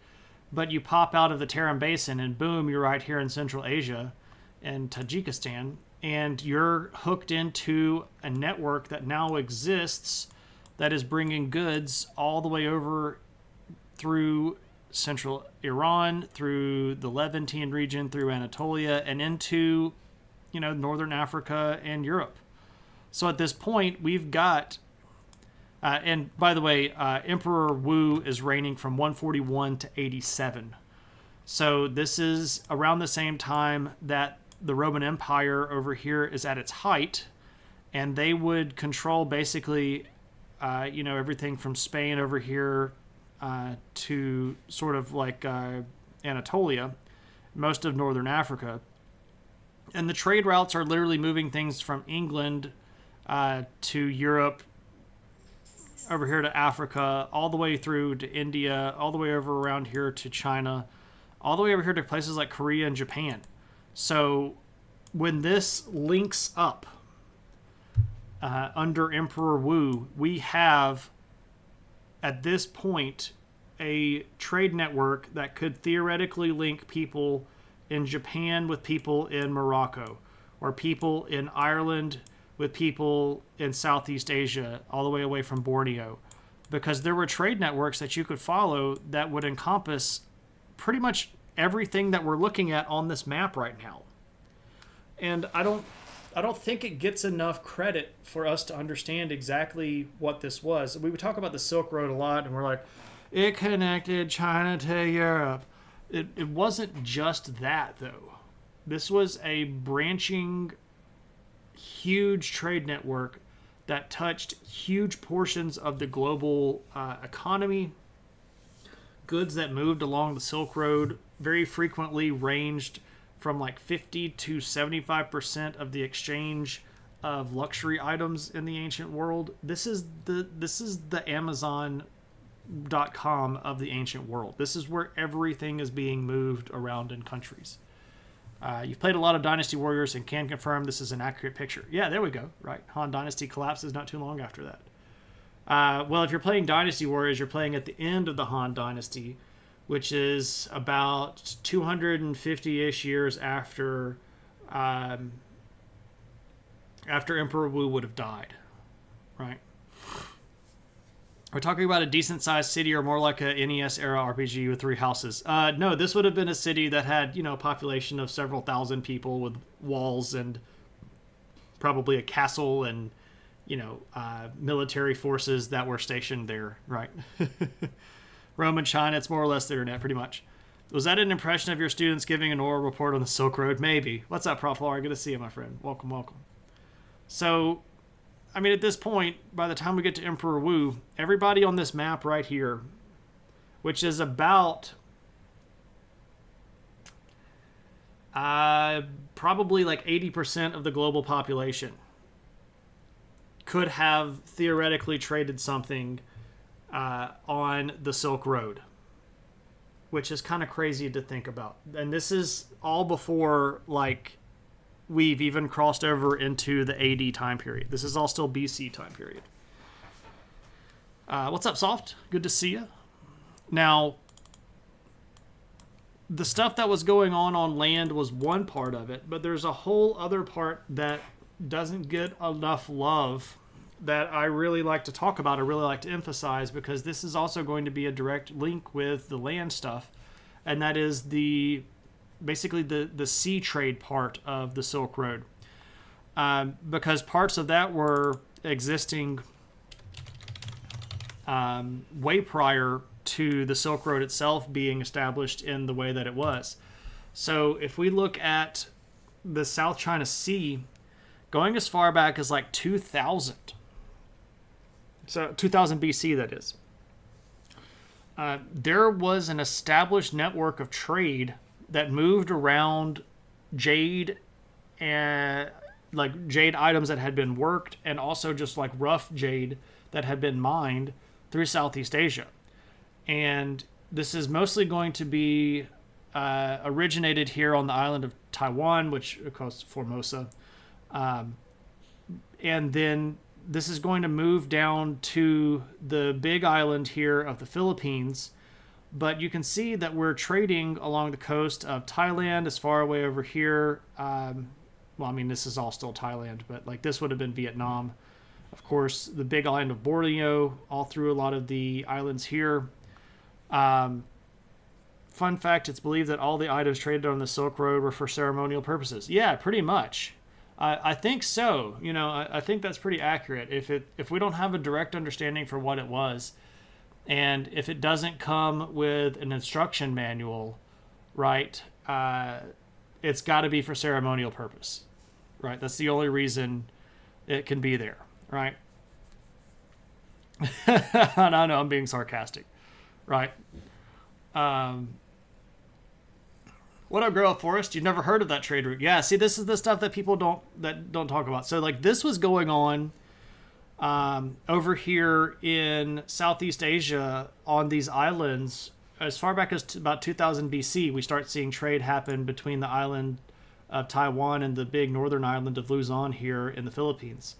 But you pop out of the Tarim Basin and boom, you're right here in Central Asia and Tajikistan, and you're hooked into a network that now exists that is bringing goods all the way over through central Iran, through the Levantine region, through Anatolia, and into, northern Africa and Europe. So at this point, we've got, and by the way, Emperor Wu is reigning from 141 to 87. So this is around the same time that the Roman Empire over here is at its height, and they would control basically everything from Spain over here to sort of like Anatolia, most of northern Africa. And the trade routes are literally moving things from England to Europe, over here to Africa, all the way through to India, all the way over around here to China, all the way over here to places like Korea and Japan. So when this links up under Emperor Wu, we have, at this point, a trade network that could theoretically link people in Japan with people in Morocco, or people in Ireland with people in Southeast Asia, all the way away from Borneo, because there were trade networks that you could follow that would encompass pretty much everything that we're looking at on this map right now. And I don't think it gets enough credit for us to understand exactly what this was. We would talk about the Silk Road a lot, and we're like, it connected China to Europe. It wasn't just that, though. This was a branching, huge trade network that touched huge portions of the global economy. Goods that moved along the Silk Road very frequently ranged from like 50 to 75% of the exchange of luxury items in the ancient world. This is the Amazon.com of the ancient world. This is where everything is being moved around in countries. You've played a lot of Dynasty Warriors and can confirm this is an accurate picture. Yeah, there we go. Right. Han Dynasty collapses not too long after that. Well, if you're playing Dynasty Warriors, you're playing at the end of the Han Dynasty, which is about 250-ish years after Emperor Wu would have died. Right. We're talking about a decent-sized city, or more like a NES-era RPG with 3 houses. No, this would have been a city that had, a population of several thousand people with walls and probably a castle and, military forces that were stationed there, right? Roman China, it's more or less the internet, pretty much. Was that an impression of your students giving an oral report on the Silk Road? Maybe. What's up, Prof. Laura? Good to see you, my friend. Welcome, welcome. So, at this point, by the time we get to Emperor Wu, everybody on this map right here, which is about probably like 80% of the global population, could have theoretically traded something on the Silk Road, which is kind of crazy to think about. And this is all before, we've even crossed over into the AD time period. This is all still BC time period. What's up, Soft? Good to see you. Now, the stuff that was going on land was one part of it, but there's a whole other part that doesn't get enough love that I really like to talk about, I really like to emphasize, because this is also going to be a direct link with the land stuff, and that is basically the sea trade part of the Silk Road, because parts of that were existing way prior to the Silk Road itself being established in the way that it was. So if we look at the South China Sea, going as far back as 2000, so 2000 BC that is, there was an established network of trade that moved around jade and jade items that had been worked, and also just rough jade that had been mined through Southeast Asia. And this is mostly going to be originated here on the island of Taiwan, which of course Formosa, and then this is going to move down to the big island here of the Philippines. But you can see that we're trading along the coast of Thailand, as far away over here. This is all still Thailand, but this would have been Vietnam. Of course, the big island of Borneo, all through a lot of the islands here. Fun fact, it's believed that all the items traded on the Silk Road were for ceremonial purposes. Yeah, pretty much. I think so. I think that's pretty accurate. If we don't have a direct understanding for what it was, and if it doesn't come with an instruction manual, right, it's got to be for ceremonial purpose, right? That's the only reason it can be there, right? I know I'm being sarcastic, right? What up, Girl Forest? You've never heard of that trade route? Yeah, see, this is the stuff that people don't talk about. So this was going on over here in Southeast Asia on these islands as far back as about 2000 BC. We start seeing trade happen between the island of Taiwan and the big northern island of Luzon here in the Philippines.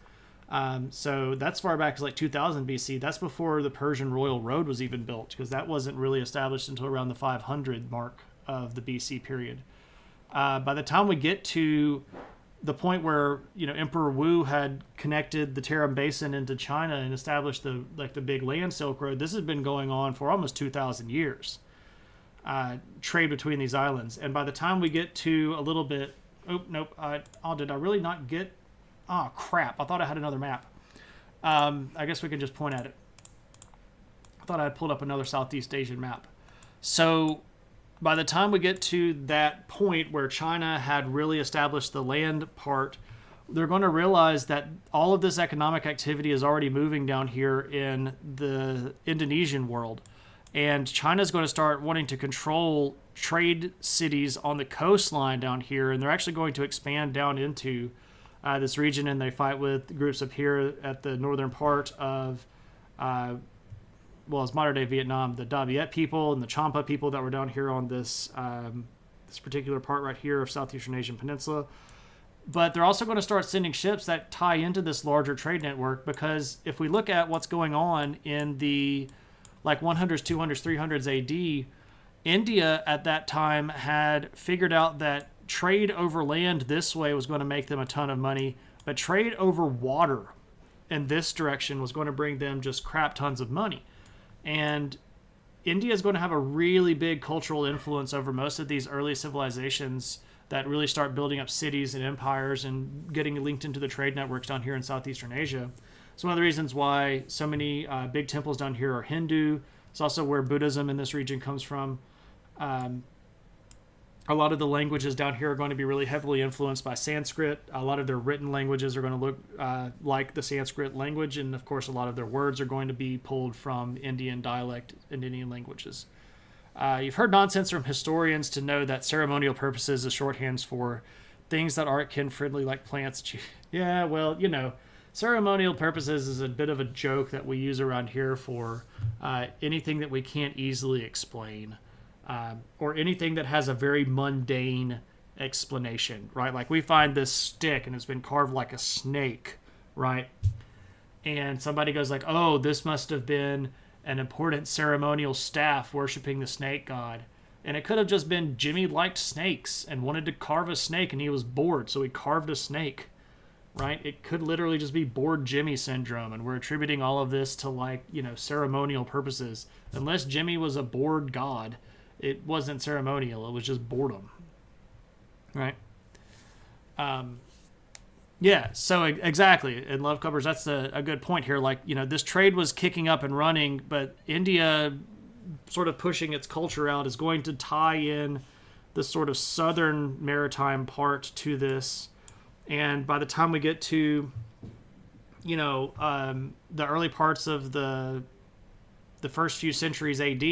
So that's far back as 2000 BC. That's before the Persian Royal Road was even built, because that wasn't really established until around the 500 mark of the BC period. By the time we get to the point where Emperor Wu had connected the Tarim Basin into China and established the big land Silk Road, this has been going on for almost 2,000 years. Trade between these islands, and by the time we get to a little bit, did I really not get? Oh crap! I thought I had another map. I guess we can just point at it. I thought I had pulled up another Southeast Asian map. So by the time we get to that point where China had really established the land part, they're going to realize that all of this economic activity is already moving down here in the Indonesian world. And China's going to start wanting to control trade cities on the coastline down here. And they're actually going to expand down into this region. And they fight with groups up here at the northern part of, it's modern day Vietnam, the Da Viet people and the Champa people that were down here on this, this particular part right here of Southeastern Asian Peninsula. But they're also going to start sending ships that tie into this larger trade network, because if we look at what's going on in the 100s, 200s, 300s AD, India at that time had figured out that trade over land this way was going to make them a ton of money, but trade over water in this direction was going to bring them just crap tons of money. And India is going to have a really big cultural influence over most of these early civilizations that really start building up cities and empires and getting linked into the trade networks down here in Southeastern Asia. It's one of the reasons why so many big temples down here are Hindu. It's also where Buddhism in this region comes from. A lot of the languages down here are going to be really heavily influenced by Sanskrit. A lot of their written languages are going to look like the Sanskrit language. And of course, a lot of their words are going to be pulled from Indian dialect and Indian languages. You've heard nonsense from historians to know that ceremonial purposes is shorthands for things that aren't kin-friendly, like plants. Yeah, well, ceremonial purposes is a bit of a joke that we use around here for anything that we can't easily explain, or anything that has a very mundane explanation, right? Like we find this stick and it's been carved like a snake, right? And somebody goes like, oh, this must have been an important ceremonial staff worshiping the snake god. And it could have just been Jimmy liked snakes and wanted to carve a snake and he was bored, so he carved a snake, right? It could literally just be bored Jimmy syndrome, and we're attributing all of this to ceremonial purposes. Unless Jimmy was a bored god, it wasn't ceremonial, it was just boredom, right? Yeah, so exactly. And Love Covers, that's a good point here. This trade was kicking up and running, but India sort of pushing its culture out is going to tie in the sort of southern maritime part to this. And by the time we get to, the early parts of the first few centuries AD,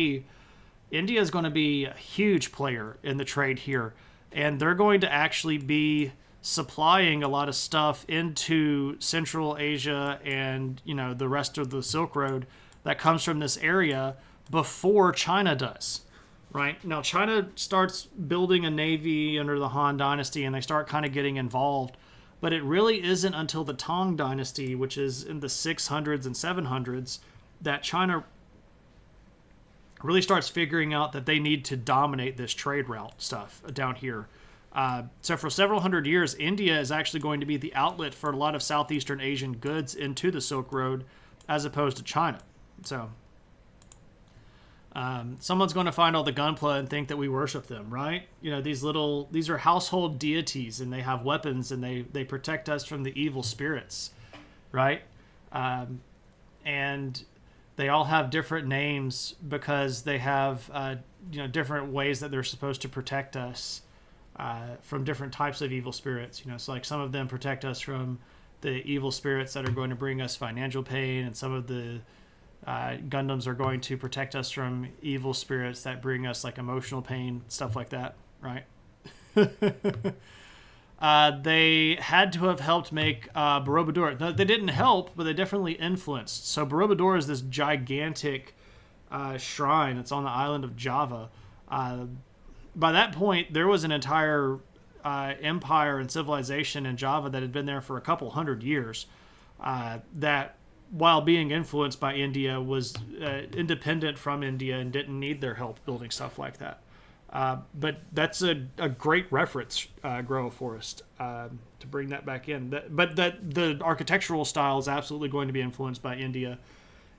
India is going to be a huge player in the trade here. And they're going to actually be supplying a lot of stuff into Central Asia and the rest of the Silk Road that comes from this area before China does. Right now, China starts building a navy under the Han Dynasty, and they start kind of getting involved. But it really isn't until the Tang Dynasty, which is in the 600s and 700s, that China really starts figuring out that they need to dominate this trade route stuff down here. So for several hundred years, India is actually going to be the outlet for a lot of Southeastern Asian goods into the Silk Road, as opposed to China. So someone's going to find all the gunpla and think that we worship them, right? These are household deities, and they have weapons, and they protect us from the evil spirits, right? And they all have different names because they have different ways that they're supposed to protect us from different types of evil spirits. So like some of them protect us from the evil spirits that are going to bring us financial pain, and some of the Gundams are going to protect us from evil spirits that bring us like emotional pain, stuff like that, right? They had to have helped make Borobudur. No, they didn't help, but they definitely influenced. So Borobudur is this gigantic shrine that's on the island of Java. By that point, there was an entire empire and civilization in Java that had been there for a couple hundred years, that, while being influenced by India, was independent from India and didn't need their help building stuff like that. But that's a great reference, Grow Forest, to bring that back in. But the architectural style is absolutely going to be influenced by India.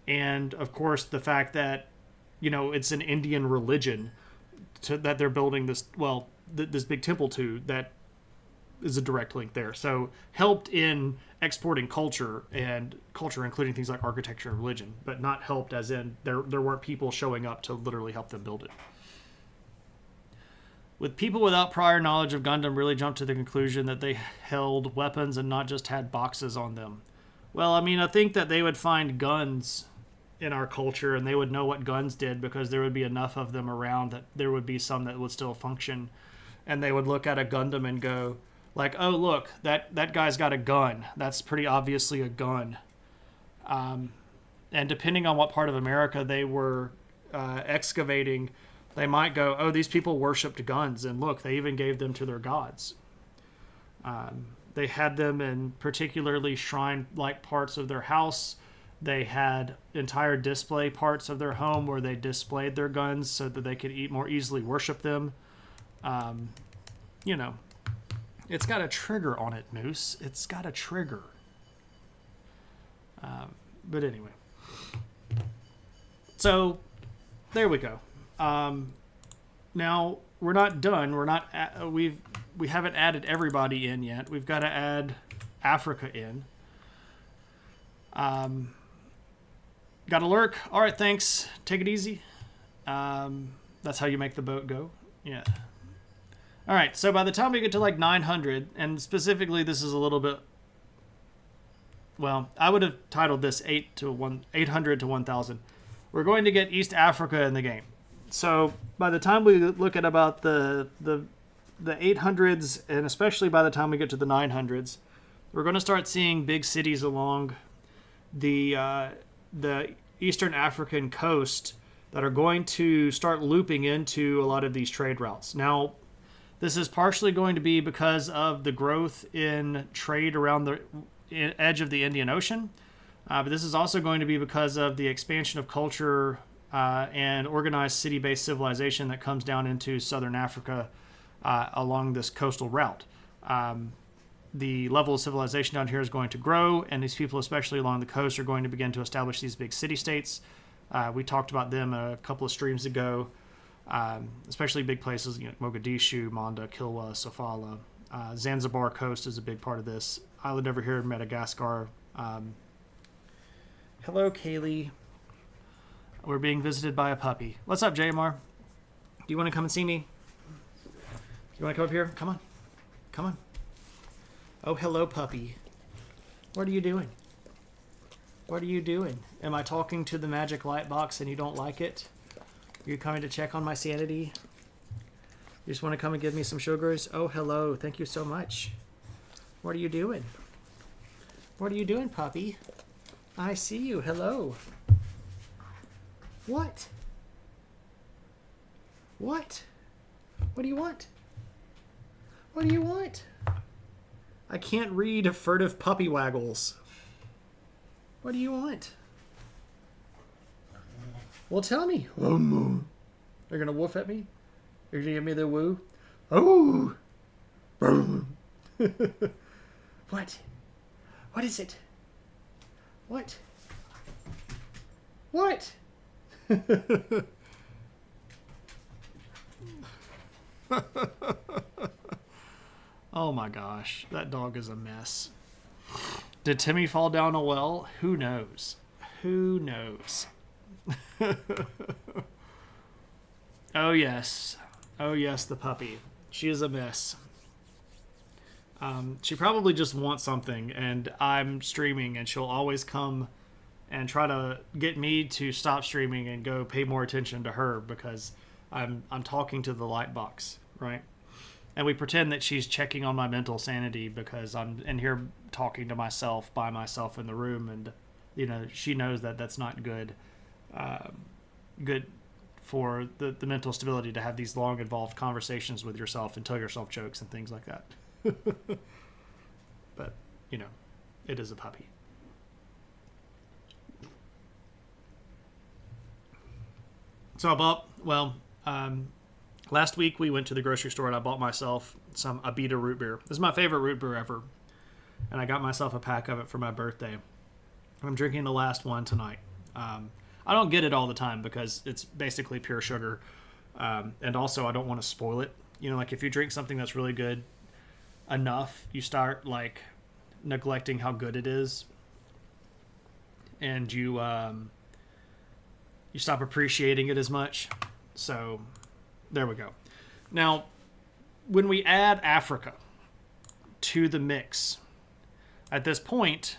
And, of course, the fact that, it's an Indian religion that they're building this big temple to, that is a direct link there. So helped in exporting culture including things like architecture and religion, but not helped as in there weren't people showing up to literally help them build it. With people without prior knowledge of Gundam really jumped to the conclusion that they held weapons and not just had boxes on them. Well, I mean, I think that they would find guns in our culture and they would know what guns did because there would be enough of them around that there would be some that would still function. And they would look at a Gundam and go, like, oh, look, that guy's got a gun. That's pretty obviously a gun. And depending on what part of America they were excavating, they might go, oh, these people worshipped guns. And look, they even gave them to their gods. They had them in particularly shrine-like parts of their house. They had entire display parts of their home where they displayed their guns so that they could more easily worship them. You know, it's got a trigger on it, Moose. It's got a trigger. But anyway. So, there we go. Now, we're not done. We haven't added everybody in yet. We've got to add Africa in. Got a lurk. All right, thanks. Take it easy. That's how you make the boat go. Yeah. All right, so by the time we get to like 900, and specifically this is a little bit, well, I would have titled this 800 to 1000. We're going to get East Africa in the game. So by the time we look at about the 800s, and especially by the time we get to the 900s, we're going to start seeing big cities along the Eastern African coast that are going to start looping into a lot of these trade routes. Now, this is partially going to be because of the growth in trade around the edge of the Indian Ocean, but this is also going to be because of the expansion of culture and organized city-based civilization that comes down into southern Africa along this coastal route. The level of civilization down here is going to grow, and these people, especially along the coast, are going to begin to establish these big city-states. We talked about them a couple of streams ago, especially big places, Mogadishu, Manda, Kilwa, Sofala. Zanzibar coast is a big part of this. Island over here in Madagascar. Hello, Kaylee. We're being visited by a puppy. What's up, JMR? Do you want to come and see me? You want to come up here? Come on. Come on. Oh, hello, puppy. What are you doing? What are you doing? Am I talking to the magic light box and you don't like it? You're coming to check on my sanity? You just want to come and give me some sugars? Oh, hello. Thank you so much. What are you doing? What are you doing, puppy? I see you. Hello. What? What? What do you want? What do you want? I can't read furtive puppy waggles. What do you want? Well, tell me. They're going to woof at me? You're going to give me the woo? Oh! What? What is it? What? What? Oh my gosh, that dog is a mess. Did Timmy fall down a well? Who knows? Who knows? Oh yes. Oh yes, the puppy. She is a mess. She probably just wants something, and I'm streaming, and she'll always come and try to get me to stop streaming and go pay more attention to her because I'm talking to the light box, right? And we pretend that she's checking on my mental sanity because I'm in here talking to myself by myself in the room, and she knows that that's not good. Good for the mental stability to have these long, involved conversations with yourself and tell yourself jokes and things like that. But it is a puppy. So I bought, last week we went to the grocery store and I bought myself some Abita root beer. This is my favorite root beer ever. And I got myself a pack of it for my birthday. I'm drinking the last one tonight. I don't get it all the time because it's basically pure sugar. And also I don't want to spoil it. Like if you drink something that's really good enough, you start neglecting how good it is. And you stop appreciating it as much. So there we go. Now, when we add Africa to the mix, at this point,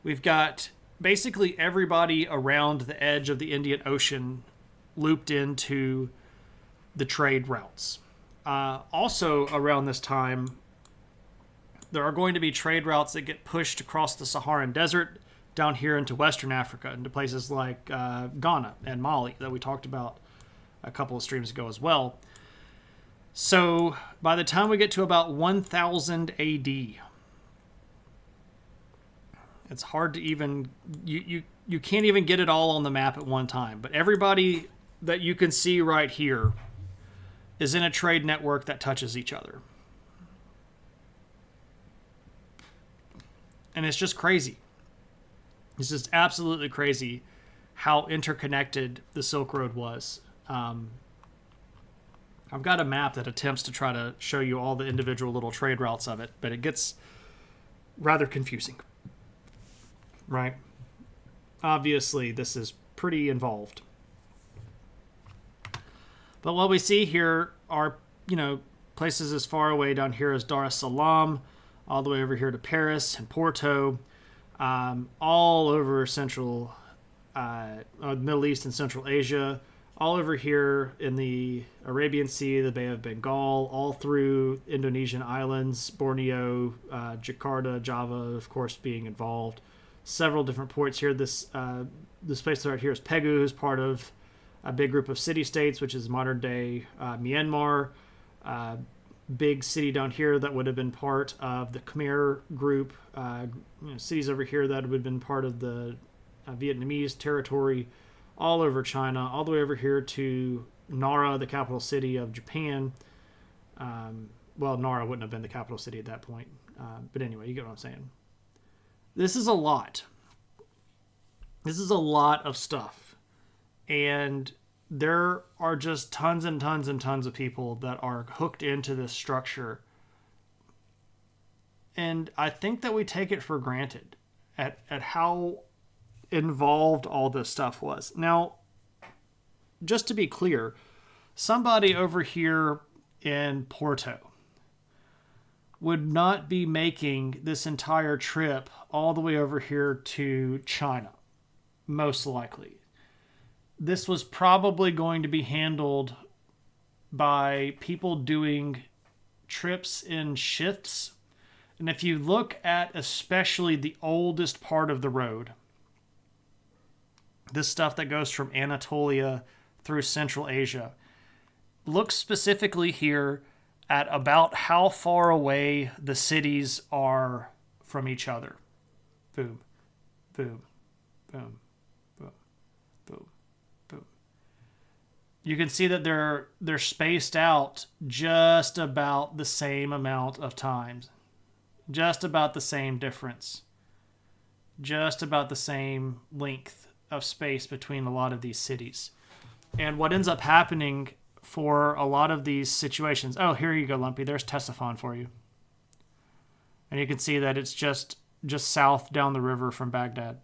we've got basically everybody around the edge of the Indian Ocean looped into the trade routes. Also, around this time, there are going to be trade routes that get pushed across the Saharan Desert down here into Western Africa, into places like Ghana and Mali that we talked about a couple of streams ago as well. So by the time we get to about 1000 AD, it's hard to even, you can't even get it all on the map at one time. But everybody that you can see right here is in a trade network that touches each other. And it's just crazy. It's just absolutely crazy how interconnected the Silk Road was. I've got a map that attempts to try to show you all the individual little trade routes of it, but it gets rather confusing. Right? Obviously, this is pretty involved. But what we see here are, places as far away down here as Dar es Salaam, all the way over here to Paris and Porto, all over Central, Middle East and Central Asia, all over here in the Arabian Sea, the Bay of Bengal, all through Indonesian islands, Borneo, Jakarta, Java, of course, being involved. Several different ports here. This place right here is Pegu, who's part of a big group of city-states, which is modern-day Myanmar. Big city down here that would have been part of the Khmer group. Cities over here that would have been part of the Vietnamese territory, all over China, all the way over here to Nara, the capital city of Japan. Well, Nara wouldn't have been the capital city at that point. But anyway, you get what I'm saying. This is a lot. This is a lot of stuff. And there are just tons and tons and tons of people that are hooked into this structure. And I think that we take it for granted at how involved all this stuff was. Now, just to be clear, somebody over here in Porto would not be making this entire trip all the way over here to China, most likely. This was probably going to be handled by people doing trips in shifts. And if you look at especially the oldest part of the road, this stuff that goes from Anatolia through Central Asia, look specifically here at about how far away the cities are from each other. Boom, boom, boom, boom, boom, boom. You can see that they're spaced out just about the same amount of times. Just about the same difference. Just about the same length of space between a lot of these cities. And what ends up happening for a lot of these situations... Oh, here you go, Lumpy. There's Ctesiphon for you. And you can see that it's just south down the river from Baghdad.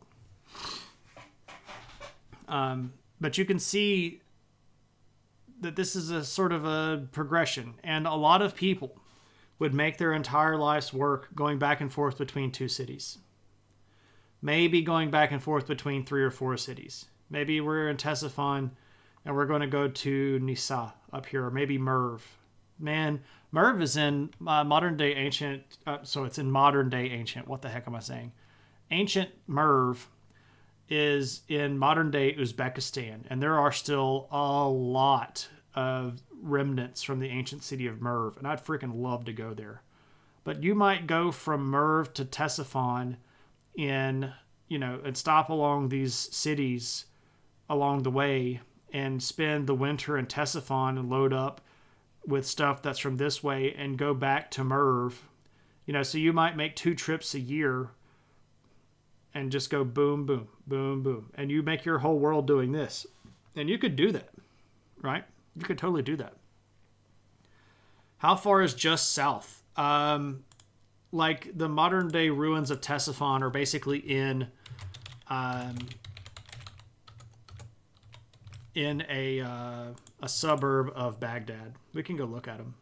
But you can see that this is a sort of a progression. And a lot of people would make their entire life's work going back and forth between two cities. Maybe going back and forth between 3 or 4 cities. Maybe we're in Ctesiphon and we're going to go to Nisa up here, or maybe Merv. Man, Merv is in modern-day ancient... so it's in modern-day ancient. What the heck am I saying? Ancient Merv is in modern-day Uzbekistan, and there are still a lot of remnants from the ancient city of Merv, and I'd freaking love to go there. But you might go from Merv to Ctesiphon and stop along these cities along the way and spend the winter in Ctesiphon and load up with stuff that's from this way and go back to Merv. So you might make 2 trips a year and just go boom, boom, boom, boom. And you make your whole world doing this. And you could do that, right? You could totally do that. How far is just south? Like the modern day ruins of Ctesiphon are basically in a suburb of Baghdad. We can go look at them.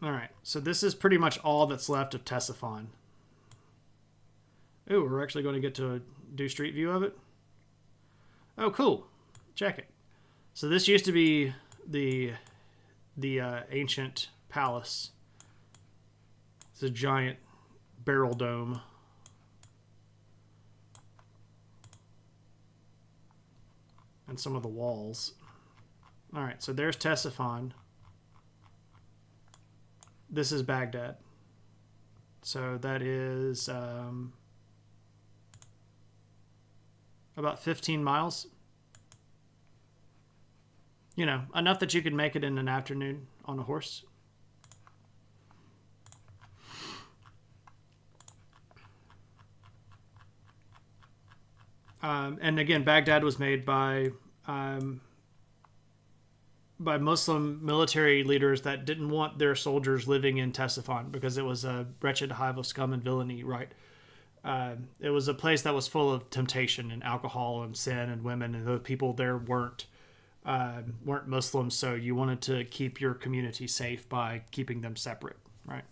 All right, so this is pretty much all that's left of Ctesiphon. Ooh, we're actually going to get to do street view of it. Oh, cool. Check it. So this used to be the ancient palace. It's a giant barrel dome. And some of the walls. All right, so there's Ctesiphon. This is Baghdad. So that is about 15 miles. You know, enough that you could make it in an afternoon on a horse. And again, Baghdad was made by Muslim military leaders that didn't want their soldiers living in Ctesiphon because it was a wretched hive of scum and villainy, right? It was a place that was full of temptation and alcohol and sin and women, and the people there weren't Muslims, so you wanted to keep your community safe by keeping them separate, right?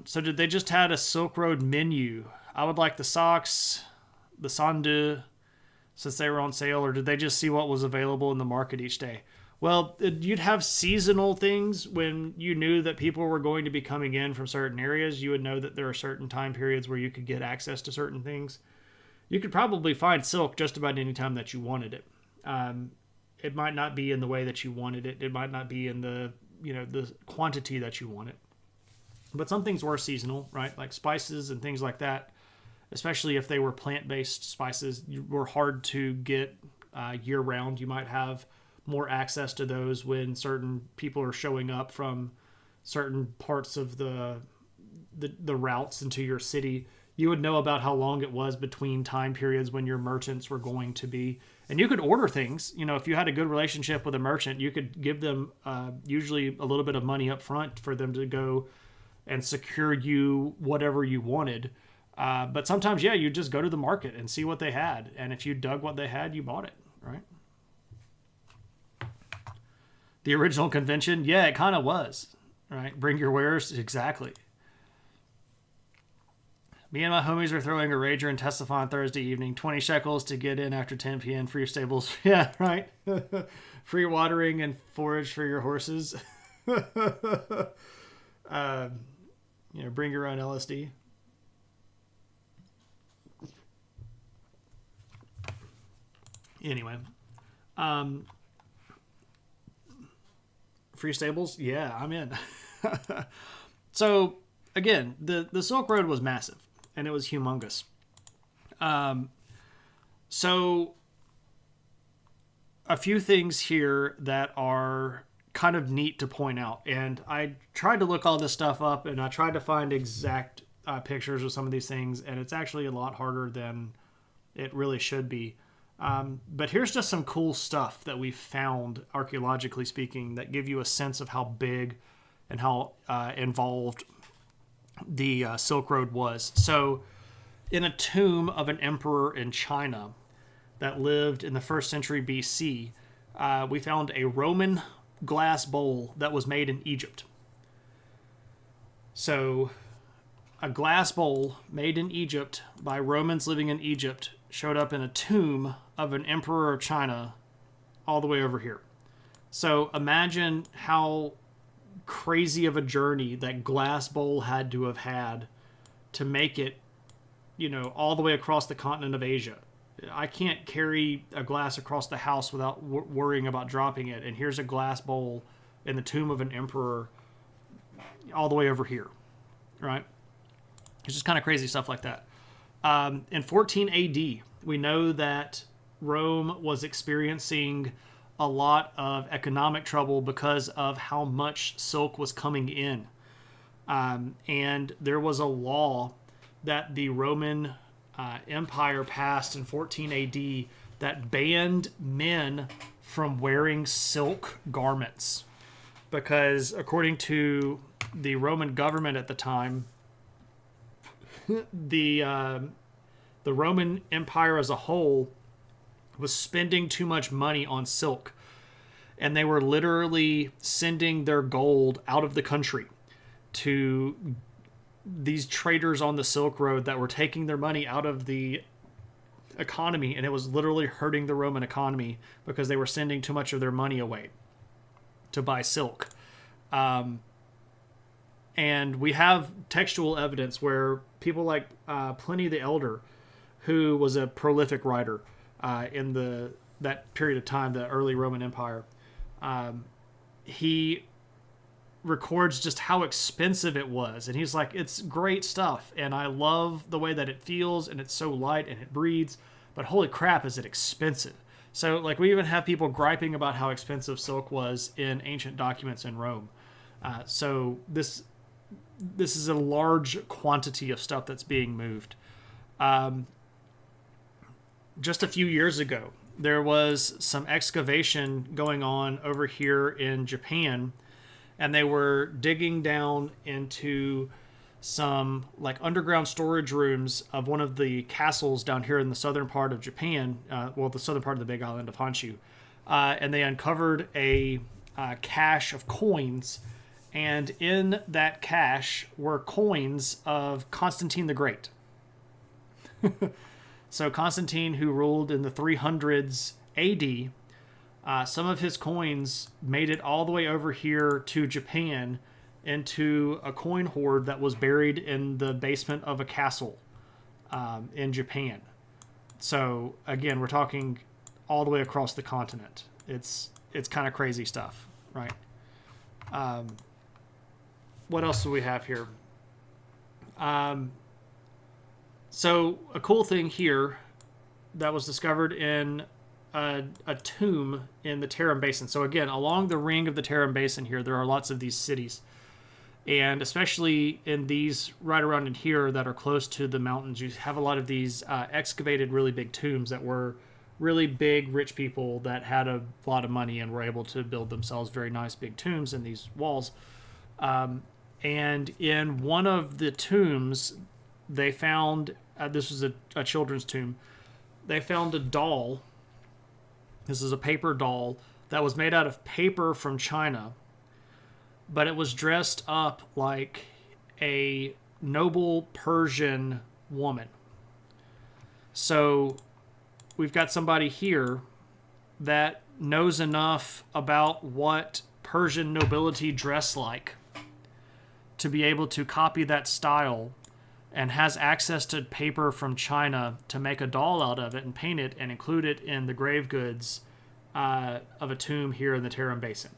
So did they just had a Silk Road menu? I would like the socks, the sandu, since they were on sale, or did they just see what was available in the market each day? Well, you'd have seasonal things when you knew that people were going to be coming in from certain areas. You would know that there are certain time periods where you could get access to certain things. You could probably find silk just about any time that you wanted it. It might not be in the way that you wanted it. It might not be in the quantity that you want it. But some things were seasonal, right? Like spices and things like that. Especially if they were plant-based spices, were hard to get year-round. You might have more access to those when certain people are showing up from certain parts of the routes into your city. You would know about how long it was between time periods when your merchants were going to be. And you could order things. You know, if you had a good relationship with a merchant, you could give them usually a little bit of money up front for them to go and secure you whatever you wanted. But sometimes, yeah, you just go to the market and see what they had. And if you dug what they had, you bought it, right? The original convention, yeah, it kind of was, right? Bring your wares, exactly. Me and my homies are throwing a rager in Ctesiphon Thursday evening. 20 shekels to get in after 10 p.m. Free stables. Yeah, right. Free watering and forage for your horses. Bring your own LSD. Anyway, free stables, yeah, I'm in. So again, the Silk Road was massive and it was humongous. So a few things here that are kind of neat to point out, and I tried to look all this stuff up and I tried to find exact pictures of some of these things, and it's actually a lot harder than it really should be. But here's just some cool stuff that we found, archaeologically speaking, that give you a sense of how big and how involved the Silk Road was. So, in a tomb of an emperor in China that lived in the 1st century BC, we found a Roman glass bowl that was made in Egypt. So, a glass bowl made in Egypt by Romans living in Egypt showed up in a tomb of an emperor of China all the way over here. So imagine how crazy of a journey that glass bowl had to have had to make it, all the way across the continent of Asia. I can't carry a glass across the house without worrying about dropping it. And here's a glass bowl in the tomb of an emperor all the way over here, right? It's just kind of crazy stuff like that. In 14 AD, we know that Rome was experiencing a lot of economic trouble because of how much silk was coming in. And there was a law that the Roman Empire passed in 14 AD that banned men from wearing silk garments. Because according to the Roman government at the time, the Roman Empire as a whole was spending too much money on silk. and they were literally sending their gold out of the country to these traders on the Silk Road that were taking their money out of the economy, and it was literally hurting the Roman economy because they were sending too much of their money away to buy silk. And we have textual evidence where people like Pliny the Elder, who was a prolific writer in that period of time, the early Roman Empire, he records just how expensive it was. And he's like, it's great stuff, and I love the way that it feels, and it's so light and it breathes, but holy crap, is it expensive. So like, we even have people griping about how expensive silk was in ancient documents in Rome. So this is a large quantity of stuff that's being moved. Just a few years ago, there was some excavation going on over here in Japan, and they were digging down into some like underground storage rooms of one of the castles down here in the southern part of Japan, the southern part of the big island of Honshu. And they uncovered a cache of coins, and in that cache were coins of Constantine the Great. So Constantine, who ruled in the 300s AD, some of his coins made it all the way over here to Japan into a coin hoard that was buried in the basement of a castle in Japan. So again, we're talking all the way across the continent. It's kind of crazy stuff, right? What else do we have here? So a cool thing here that was discovered in a tomb in the Tarim Basin. So again, along the ring of the Tarim Basin here, there are lots of these cities. And especially in these right around in here that are close to the mountains, you have a lot of these excavated really big tombs that were really big, rich people that had a lot of money and were able to build themselves very nice big tombs in these walls. And in one of the tombs, they found, this was a children's tomb, they found a doll. This is a paper doll that was made out of paper from China, but it was dressed up like a noble Persian woman. So we've got somebody here that knows enough about what Persian nobility dressed like to be able to copy that style, and has access to paper from China to make a doll out of it and paint it and include it in the grave goods of a tomb here in the Tarim Basin.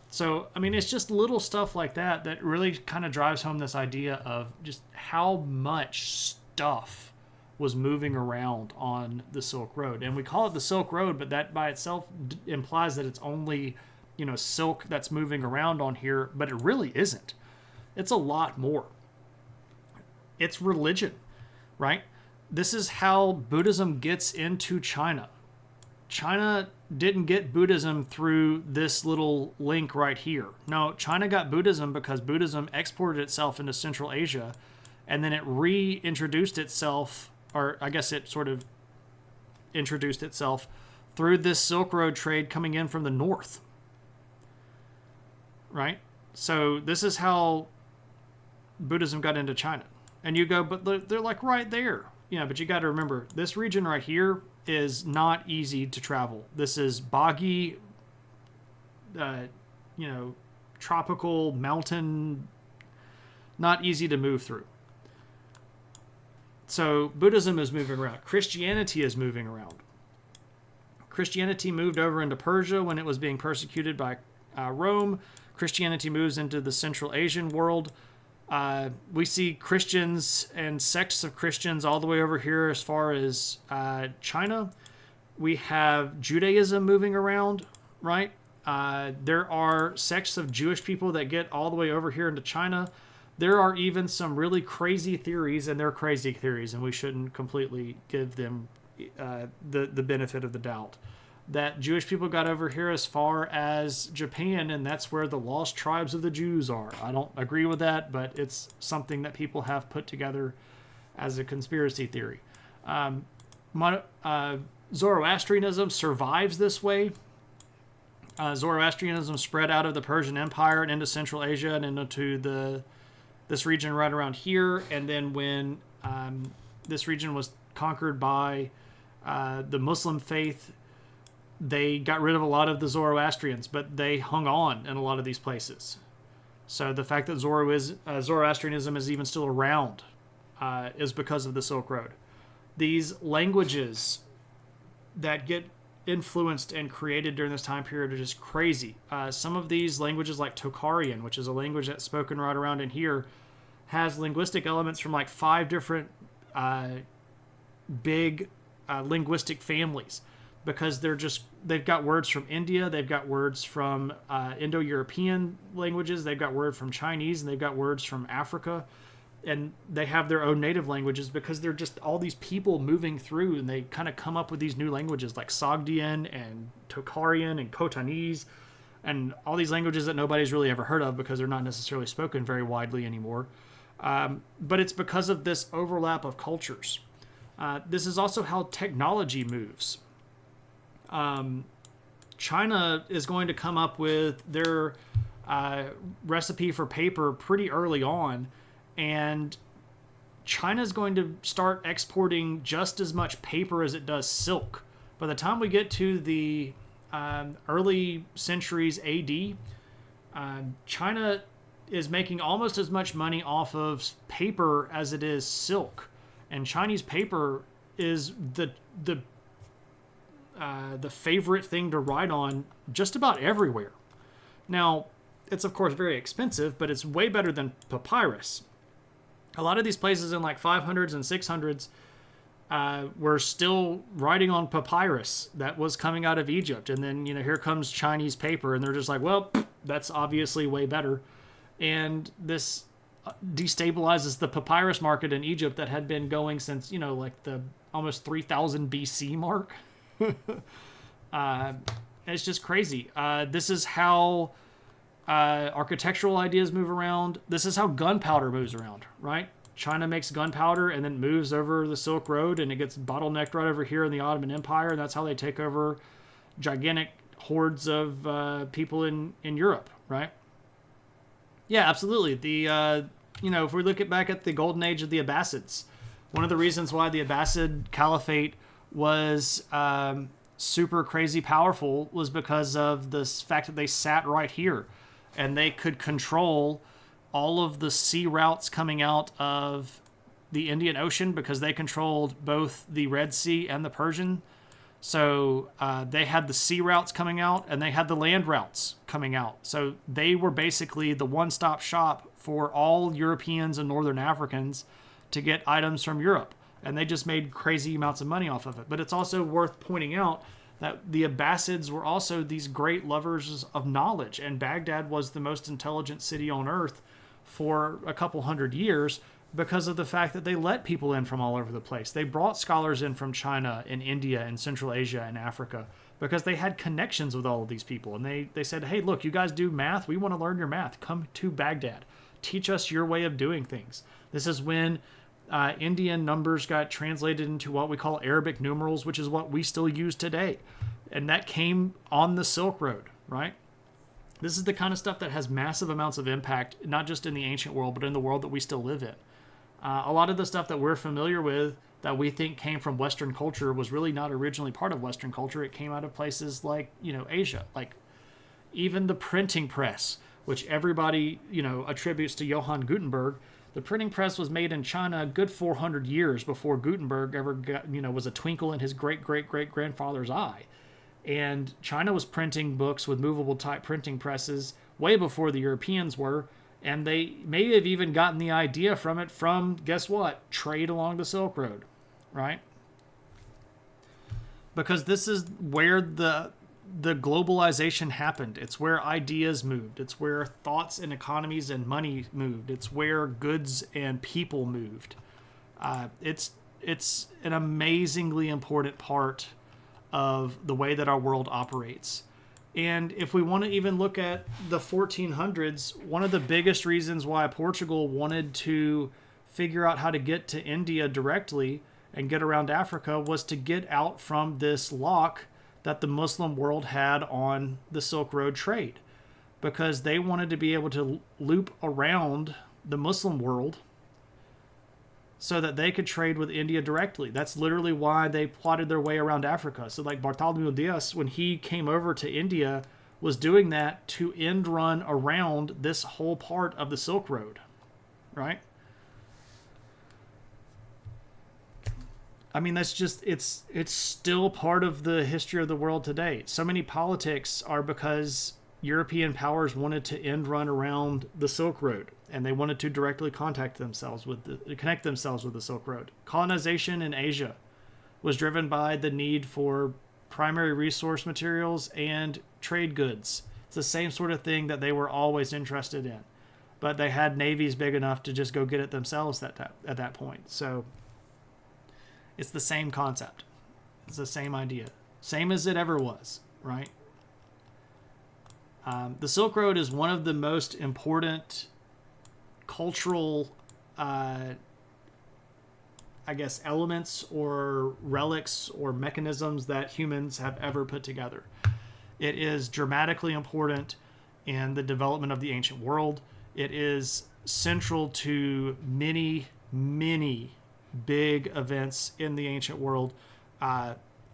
So, I mean, it's just little stuff like that that really kind of drives home this idea of just how much stuff was moving around on the Silk Road. And we call it the Silk Road, but that by itself implies that it's only, silk that's moving around on here, but it really isn't. It's a lot more. It's religion, right? This is how Buddhism gets into China. China didn't get Buddhism through this little link right here. No, China got Buddhism because Buddhism exported itself into Central Asia, and then it reintroduced itself, or I guess it sort of introduced itself through this Silk Road trade coming in from the north, right? So this is how Buddhism got into China. And you go, but they're like right there. Yeah, but you got to remember, this region right here is not easy to travel. This is boggy, tropical mountain, not easy to move through. So Buddhism is moving around. Christianity is moving around. Christianity moved over into Persia when it was being persecuted by Rome. Christianity moves into the Central Asian world. We see Christians and sects of Christians all the way over here as far as China. We have Judaism moving around, right? There are sects of Jewish people that get all the way over here into China. There are even some really crazy theories, and they're crazy theories, and we shouldn't completely give them the benefit of the doubt, that Jewish people got over here as far as Japan, and that's where the lost tribes of the Jews are. I don't agree with that, but it's something that people have put together as a conspiracy theory. Zoroastrianism survives this way. Zoroastrianism spread out of the Persian Empire and into Central Asia and into this region right around here. And then when this region was conquered by the Muslim faith, they got rid of a lot of the Zoroastrians, but they hung on in a lot of these places. So the fact that Zoroastrianism is even still around is because of the Silk Road. These languages that get influenced and created during this time period are just crazy. Some of these languages, like Tocharian, which is a language that's spoken right around in here, has linguistic elements from like 5 different big linguistic families, because they've got words from India, they've got words from Indo-European languages, they've got words from Chinese, and they've got words from Africa, and they have their own native languages because they're just all these people moving through, and they kind of come up with these new languages like Sogdian and Tocharian and Khotanese and all these languages that nobody's really ever heard of because they're not necessarily spoken very widely anymore. But it's because of this overlap of cultures. This is also how technology moves. China is going to come up with their recipe for paper pretty early on, and China is going to start exporting just as much paper as it does silk. By the time we get to the early centuries AD, China is making almost as much money off of paper as it is silk, and Chinese paper is the favorite thing to write on just about everywhere. Now, it's of course very expensive, but it's way better than papyrus. A lot of these places in like 500s and 600s were still writing on papyrus that was coming out of Egypt. And then, here comes Chinese paper, and they're just like, well, that's obviously way better. And this destabilizes the papyrus market in Egypt that had been going since, like the almost 3000 BC mark. It's just crazy. This is how architectural ideas move around. This is how gunpowder moves around, right? China makes gunpowder and then moves over the Silk Road, and it gets bottlenecked right over here in the Ottoman Empire, and that's how they take over gigantic hordes of people in Europe, right? Yeah, absolutely. If we look back at the golden age of the Abbasids, one of the reasons why the Abbasid Caliphate was super crazy powerful was because of the fact that they sat right here, and they could control all of the sea routes coming out of the Indian Ocean because they controlled both the Red Sea and the Persian. So they had the sea routes coming out, and they had the land routes coming out. So they were basically the one-stop shop for all Europeans and Northern Africans to get items from Europe. And they just made crazy amounts of money off of it. But it's also worth pointing out that the Abbasids were also these great lovers of knowledge, and Baghdad was the most intelligent city on earth for a couple hundred years because of the fact that they let people in from all over the place. They brought scholars in from China and India and Central Asia and Africa because they had connections with all of these people. And they said, hey, look, you guys do math. We want to learn your math. Come to Baghdad. Teach us your way of doing things. This is when Indian numbers got translated into what we call Arabic numerals, which is what we still use today. And that came on the Silk Road, right? This is the kind of stuff that has massive amounts of impact, not just in the ancient world, but in the world that we still live in. A lot of the stuff that we're familiar with that we think came from Western culture was really not originally part of Western culture. It came out of places like, Asia, like even the printing press, which everybody, attributes to Johann Gutenberg. The printing press was made in China a good 400 years before Gutenberg ever got, was a twinkle in his great-great-great-grandfather's eye. And China was printing books with movable type printing presses way before the Europeans were. And they may have even gotten the idea from it from, guess what? Trade along the Silk Road, right? Because this is where the globalization happened. It's where ideas moved. It's where thoughts and economies and money moved. It's where goods and people moved. It's an amazingly important part of the way that our world operates. And if we want to even look at the 1400s, one of the biggest reasons why Portugal wanted to figure out how to get to India directly and get around Africa was to get out from this lock that the Muslim world had on the Silk Road trade, because they wanted to be able to loop around the Muslim world so that they could trade with India directly. That's literally why they plotted their way around Africa. So like Bartholomew Diaz, when he came over to India, was doing that to end run around this whole part of the Silk Road, right? I mean, that's just, it's still part of the history of the world today. So many politics are because European powers wanted to end run around the Silk Road, and they wanted to directly connect themselves with the Silk Road. Colonization in Asia was driven by the need for primary resource materials and trade goods. It's the same sort of thing that they were always interested in, but they had navies big enough to just go get it themselves at that point. So it's the same concept. It's the same idea. Same as it ever was, right? The Silk Road is one of the most important cultural, I guess, elements or relics or mechanisms that humans have ever put together. It is dramatically important in the development of the ancient world. It is central to many, many big events in the ancient world.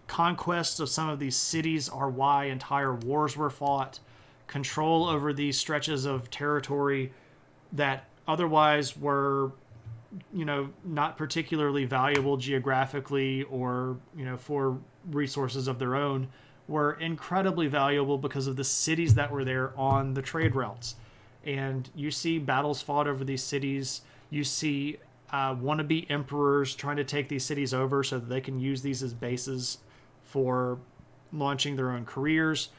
Conquests of some of these cities are why entire wars were fought. Control over these stretches of territory that otherwise were, not particularly valuable geographically or, for resources of their own, were incredibly valuable because of the cities that were there on the trade routes. And you see battles fought over these cities. You see wannabe emperors trying to take these cities over so that they can use these as bases for launching their own careers.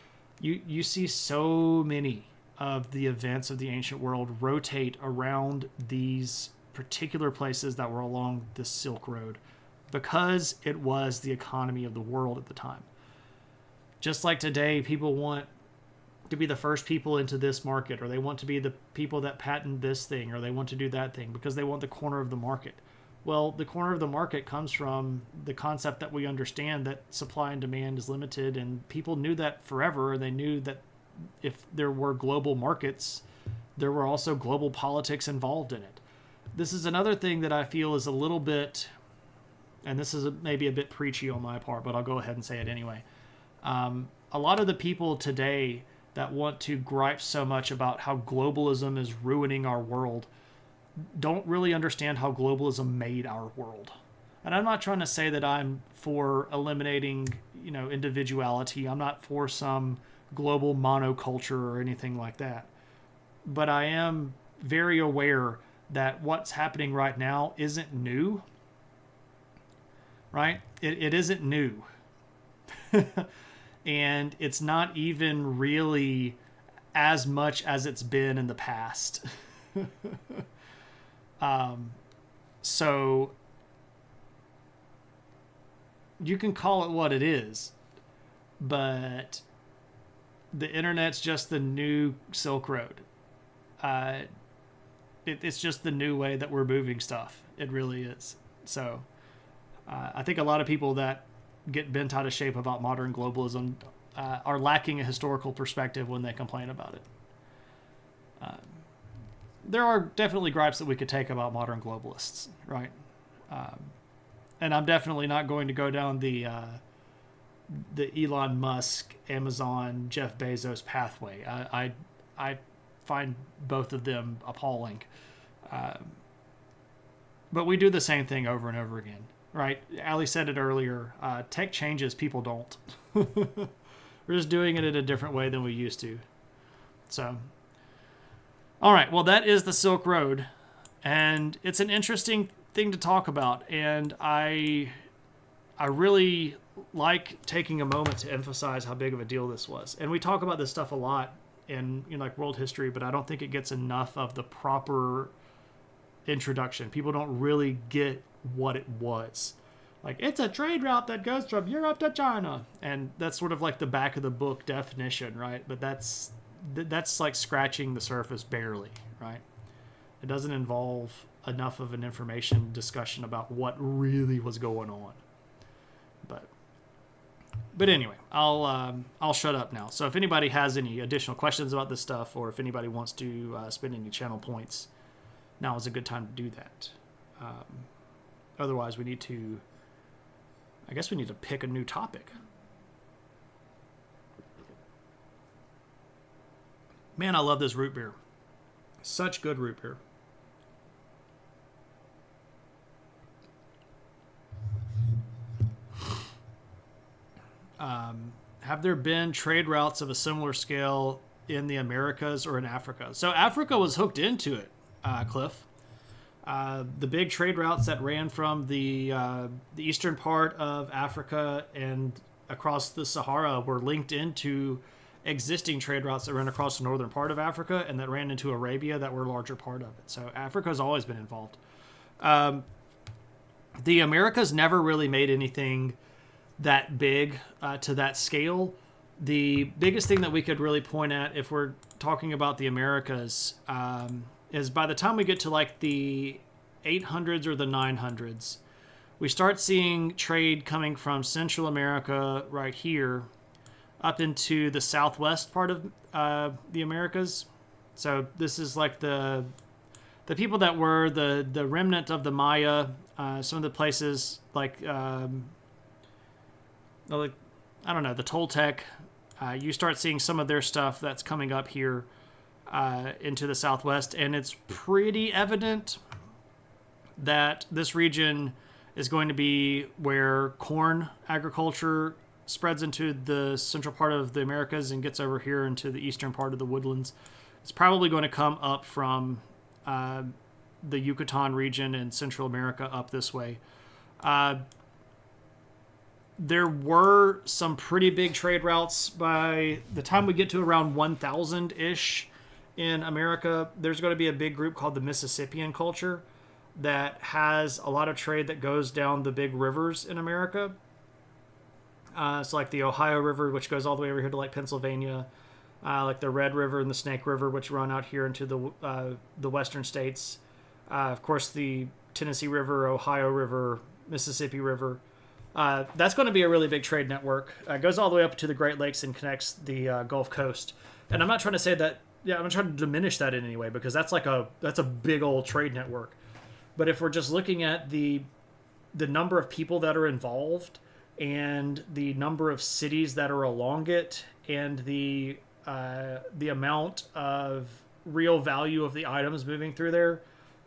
You see so many of the events of the ancient world rotate around these particular places that were along the Silk Road because it was the economy of the world at the time. Just like today, people want to be the first people into this market, or they want to be the people that patent this thing, or they want to do that thing because they want the corner of the market. Well, the corner of the market comes from the concept that we understand that supply and demand is limited, and people knew that forever. They knew that if there were global markets, there were also global politics involved in it. This is another thing that I feel is a little bit, and this is maybe a bit preachy on my part, but I'll go ahead and say it anyway. A lot of the people today that want to gripe so much about how globalism is ruining our world don't really understand how globalism made our world. And I'm not trying to say that I'm for eliminating, individuality. I'm not for some global monoculture or anything like that. But I am very aware that what's happening right now isn't new, right? It isn't new. And it's not even really as much as it's been in the past. So you can call it what it is, but the internet's just the new Silk Road. It's just the new way that we're moving stuff. It really is. So I think a lot of people that get bent out of shape about modern globalism are lacking a historical perspective when they complain about it. There are definitely gripes that we could take about modern globalists, right? And I'm definitely not going to go down the Elon Musk, Amazon, Jeff Bezos pathway. I find both of them appalling. But we do the same thing over and over again, right? Ali said it earlier. Tech changes, people don't. We're just doing it in a different way than we used to. So, all right. Well, that is the Silk Road, and it's an interesting thing to talk about. And I really like taking a moment to emphasize how big of a deal this was. And we talk about this stuff a lot in like world history, but I don't think it gets enough of the proper introduction. People don't really get what it was. Like, it's a trade route that goes from Europe to China, and that's sort of like the back of the book definition, right? But that's like scratching the surface barely, right? It doesn't involve enough of an information discussion about what really was going on. But But anyway, I'll shut up now. So if anybody has any additional questions about this stuff, or if anybody wants to spend any channel points, now is a good time to do that. Otherwise, I guess we need to pick a new topic. Man, I love this root beer. Such good root beer. Have there been trade routes of a similar scale in the Americas or in Africa? So Africa was hooked into it, Cliff. The big trade routes that ran from the eastern part of Africa and across the Sahara were linked into existing trade routes that ran across the northern part of Africa and that ran into Arabia that were a larger part of it. So Africa has always been involved. The Americas never really made anything that big to that scale. The biggest thing that we could really point at if we're talking about the Americas is by the time we get to like the 800s or the 900s, we start seeing trade coming from Central America right here up into the southwest part of the Americas. So this is like the people that were the remnant of the Maya, some of the places like I don't know, the Toltec. You start seeing some of their stuff that's coming up here into the southwest, and it's pretty evident that this region is going to be where corn agriculture spreads into the central part of the Americas and gets over here into the eastern part of the woodlands. It's probably going to come up from the Yucatan region and Central America up this way. There were some pretty big trade routes by the time we get to around 1000-ish in America. There's going to be a big group called the Mississippian culture that has a lot of trade that goes down the big rivers in America. It's like the Ohio River, which goes all the way over here to like Pennsylvania, like the Red River and the Snake River, which run out here into the western states. Of course, the Tennessee River, Ohio River, Mississippi River. That's going to be a really big trade network. It goes all the way up to the Great Lakes and connects the Gulf Coast. And I'm not trying to say that, I'm not trying to diminish that in any way, because that's a big old trade network. But if we're just looking at the number of people that are involved and the number of cities that are along it and the amount of real value of the items moving through there,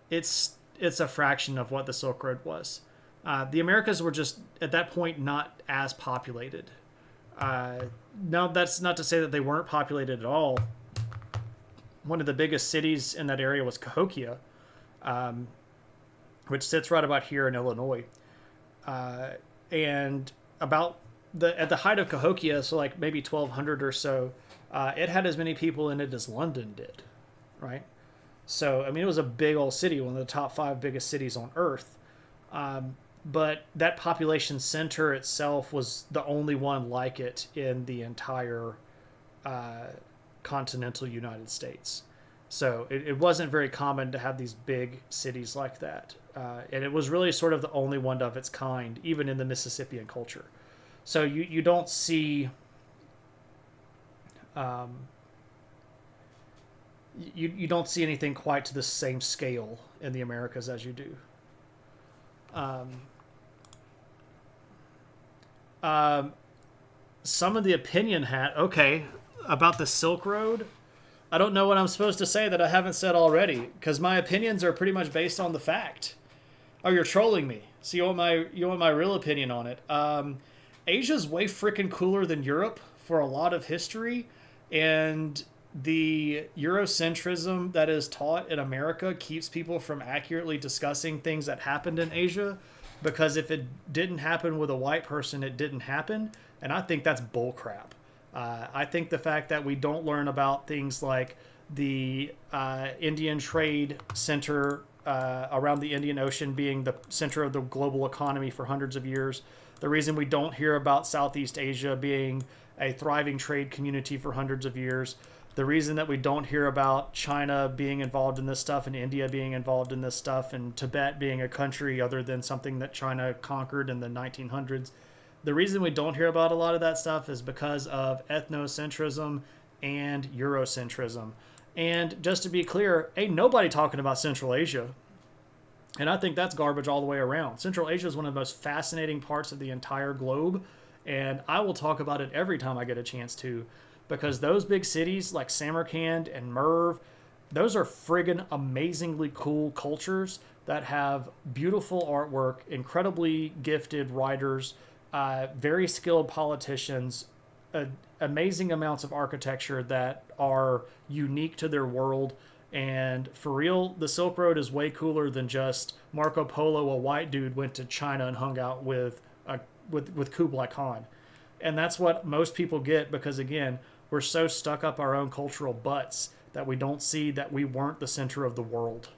it's a fraction of what the Silk Road was. The Americas were just, at that point, not as populated. Now, that's not to say that they weren't populated at all. One of the biggest cities in that area was Cahokia, which sits right about here in Illinois. And at the height of Cahokia, so like maybe 1200 or so, it had as many people in it as London did, right? So, I mean, it was a big old city, one of the top 5 biggest cities on Earth. But that population center itself was the only one like it in the entire continental United States. So it wasn't very common to have these big cities like that. And it was really sort of the only one of its kind, even in the Mississippian culture. So you don't see... You don't see anything quite to the same scale in the Americas as you do. Some of the opinion about the Silk Road. I don't know what I'm supposed to say that I haven't said already, because my opinions are pretty much based on the fact. Oh, you're trolling me. So you want my real opinion on it. Asia's way freaking cooler than Europe for a lot of history, and the Eurocentrism that is taught in America keeps people from accurately discussing things that happened in Asia, because if it didn't happen with a white person, it didn't happen, and I think that's bullcrap. I think the fact that we don't learn about things like the Indian Trade Center around the Indian Ocean being the center of the global economy for hundreds of years, the reason we don't hear about Southeast Asia being a thriving trade community for hundreds of years, the reason that we don't hear about China being involved in this stuff and India being involved in this stuff and Tibet being a country other than something that China conquered in the 1900s, The reason we don't hear about a lot of that stuff is because of ethnocentrism and Eurocentrism. And just to be clear, ain't nobody talking about Central Asia. And I think that's garbage all the way around. Central Asia is one of the most fascinating parts of the entire globe. And I will talk about it every time I get a chance to, because those big cities like Samarkand and Merv, those are friggin' amazingly cool cultures that have beautiful artwork, incredibly gifted writers, very skilled politicians, amazing amounts of architecture that are unique to their world. And for real, the Silk Road is way cooler than just Marco Polo, a white dude, went to China and hung out with Kublai Khan. And that's what most people get because, again, we're so stuck up our own cultural butts that we don't see that we weren't the center of the world.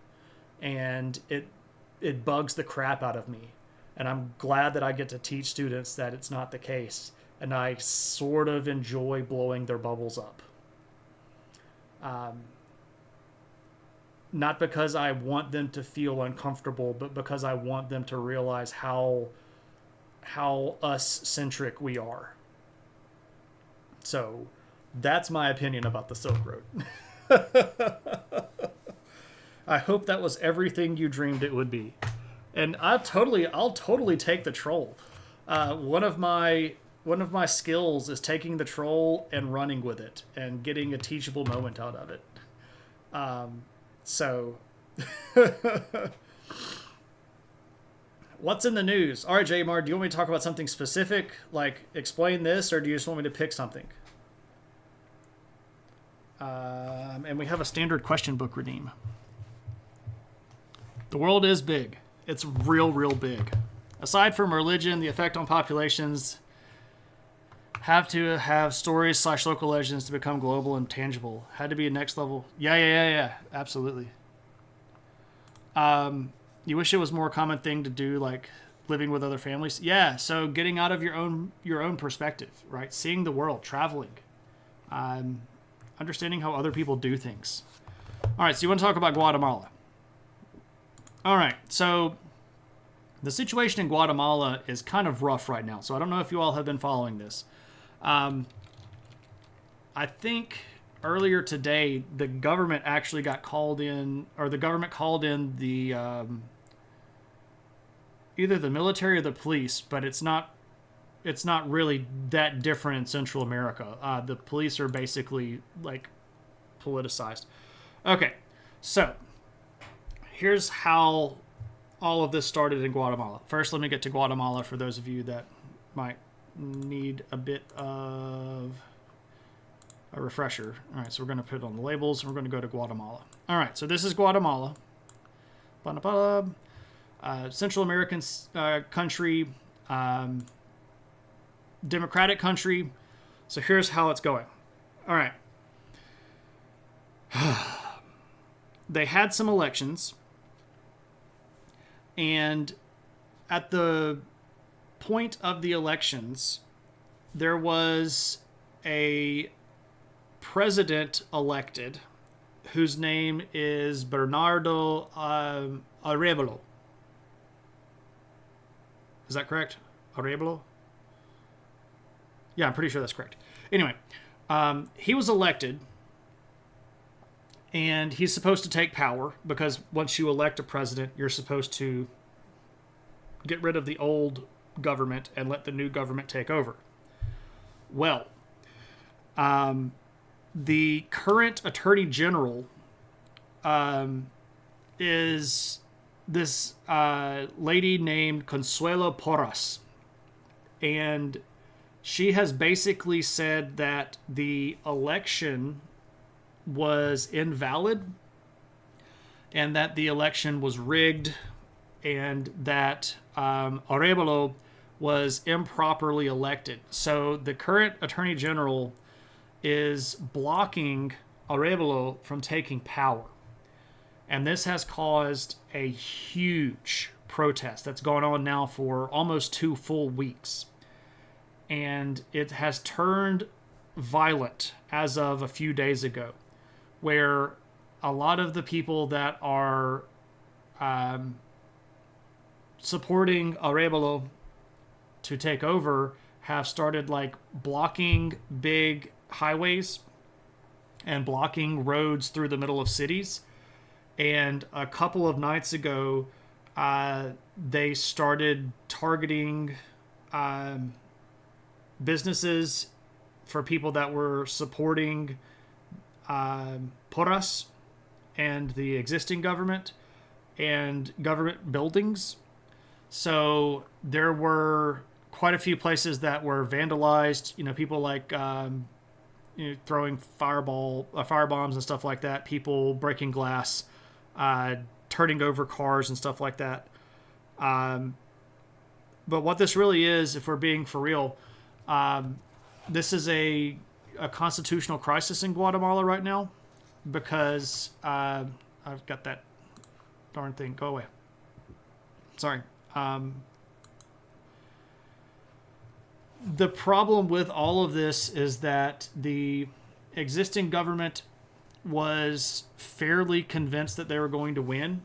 And it bugs the crap out of me. And I'm glad that I get to teach students that it's not the case. And I sort of enjoy blowing their bubbles up. Not because I want them to feel uncomfortable, but because I want them to realize how us-centric we are. So that's my opinion about the Silk Road. I hope that was everything you dreamed it would be. And I'll totally take the troll. One of my skills is taking the troll and running with it and getting a teachable moment out of it. So, what's in the news? All right, Jamar, do you want me to talk about something specific, like explain this, or do you just want me to pick something? And we have a standard question book redeem. The world is big. It's real, real big. Aside from religion, the effect on populations have to have stories / local legends to become global and tangible. Had to be a next level. Yeah. Absolutely. You wish it was more common thing to do, like living with other families. Yeah. So getting out of your own perspective, right? Seeing the world, traveling, understanding how other people do things. All right. So you want to talk about Guatemala? All right. So the situation in Guatemala is kind of rough right now. So I don't know if you all have been following this. I think earlier today, the government actually got called in, or the government called in the either the military or the police, but it's not really that different in Central America. The police are basically like politicized. Okay, so here's how all of this started in Guatemala. First, let me get to Guatemala for those of you that might need a bit of a refresher. All right, so we're going to put it on the labels, and we're going to go to Guatemala. All right, so this is Guatemala. Central American country, democratic country. So here's how it's going. All right. They had some elections, and at the point of the elections, there was a president elected whose name is Bernardo Arevalo. Is that correct? Arevalo? Yeah, I'm pretty sure that's correct. Anyway, he was elected, and he's supposed to take power because once you elect a president, you're supposed to get rid of the old government and let the new government take over. Well, the current attorney general is this lady named Consuelo Porras. And she has basically said that the election was invalid and that the election was rigged and that Arevalo was improperly elected. So the current attorney general is blocking Arevalo from taking power. And this has caused a huge protest that's gone on now for almost 2 full weeks. And it has turned violent as of a few days ago, where a lot of the people that are supporting Arevalo to take over have started like blocking big highways and blocking roads through the middle of cities. And a couple of nights ago, they started targeting businesses for people that were supporting Porras and the existing government and government buildings. So there were quite a few places that were vandalized. People like throwing firebombs and stuff like that. People breaking glass, turning over cars and stuff like that. But what this really is, if we're being for real, this is a constitutional crisis in Guatemala right now because I've got that darn thing. Go away. Sorry. The problem with all of this is that the existing government was fairly convinced that they were going to win.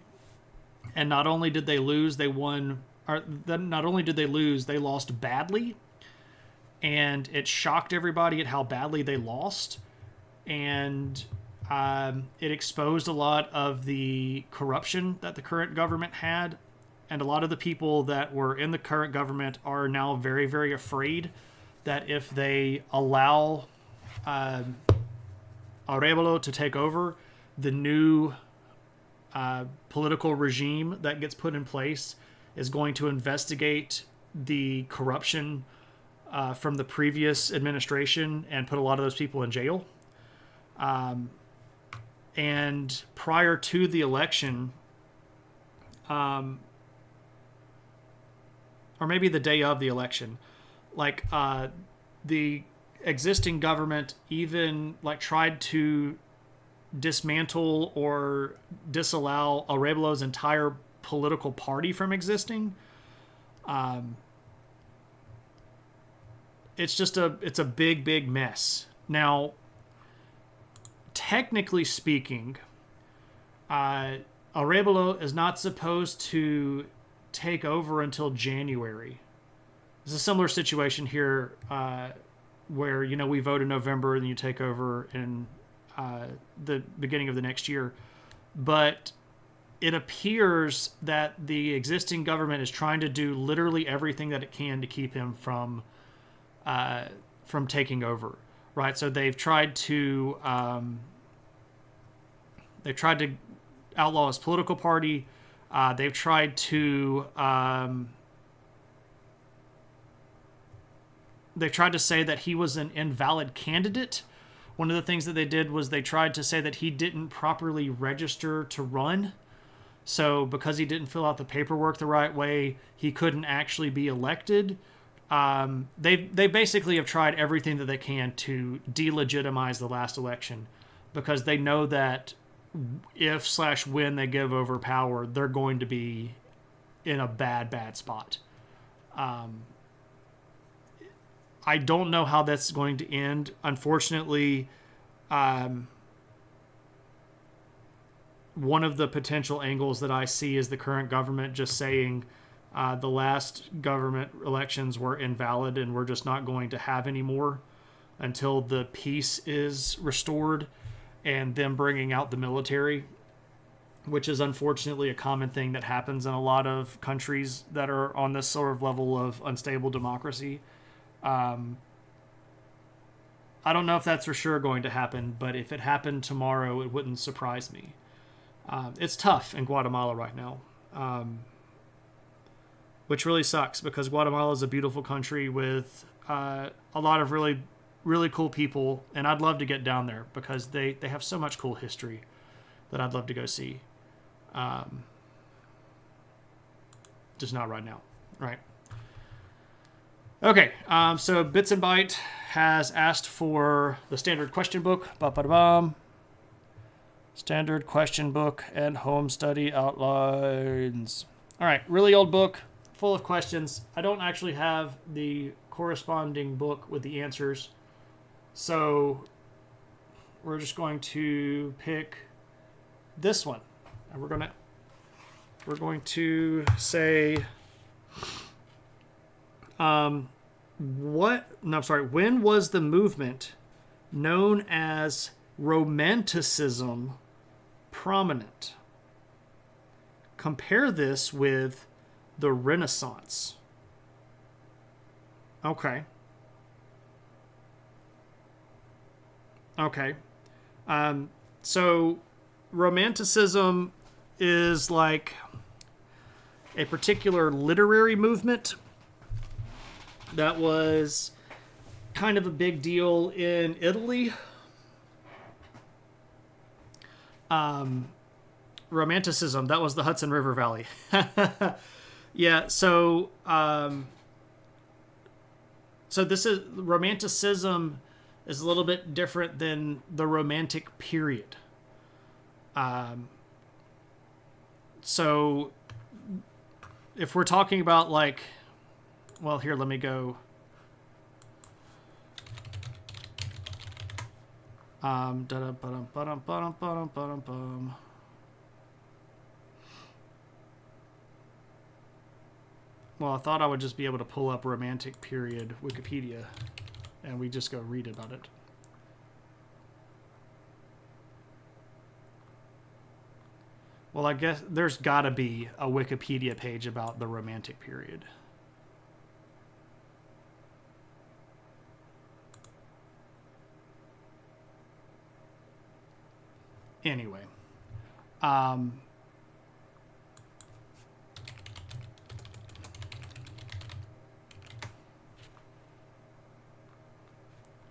And not only did they lose, they won. Or not only did they lose, they lost badly. And it shocked everybody at how badly they lost. And it exposed a lot of the corruption that the current government had. And a lot of the people that were in the current government are now very, very afraid that if they allow Arevalo to take over, the new political regime that gets put in place is going to investigate the corruption from the previous administration and put a lot of those people in jail. And prior to the election, or maybe the day of the election, like the existing government even like tried to dismantle or disallow Arevalo's entire political party from existing. It's a big mess. Now, technically speaking, Arevalo is not supposed to take over until January. It's a similar situation here where, we vote in November and then you take over in the beginning of the next year. But it appears that the existing government is trying to do literally everything that it can to keep him from taking over, right? So they've tried to outlaw his political party. They've tried to say that he was an invalid candidate. One of the things that they did was they tried to say that he didn't properly register to run. So because he didn't fill out the paperwork the right way, he couldn't actually be elected. They basically have tried everything that they can to delegitimize the last election because they know that if/when they give over power, they're going to be in a bad spot. I don't know how that's going to end. Unfortunately, one of the potential angles that I see is the current government just saying the last government elections were invalid and we're just not going to have any more until the peace is restored, and them bringing out the military, which is unfortunately a common thing that happens in a lot of countries that are on this sort of level of unstable democracy. I don't know if that's for sure going to happen, but if it happened tomorrow, it wouldn't surprise me. It's tough in Guatemala right now, which really sucks because Guatemala is a beautiful country with a lot of really, really cool people, and I'd love to get down there because they have so much cool history that I'd love to go see. Just not right now, right? Okay, so Bits and Byte has asked for the standard question book. Ba-ba-da-bum. Standard question book and home study outlines. All right, really old book, full of questions. I don't actually have the corresponding book with the answers, so we're just going to pick this one, and we're going to say When was the movement known as Romanticism prominent? Compare this with the Renaissance. Okay. Okay. So Romanticism is like a particular literary movement that was kind of a big deal in Italy. Romanticism, that was the Hudson River Valley. Yeah, so this is Romanticism is a little bit different than the Romantic period. So if we're talking about like, well, here, let me go. Well, I thought I would just be able to pull up Romantic period Wikipedia and we just go read about it. Well, I guess there's got to be a Wikipedia page about the Romantic period. Anyway,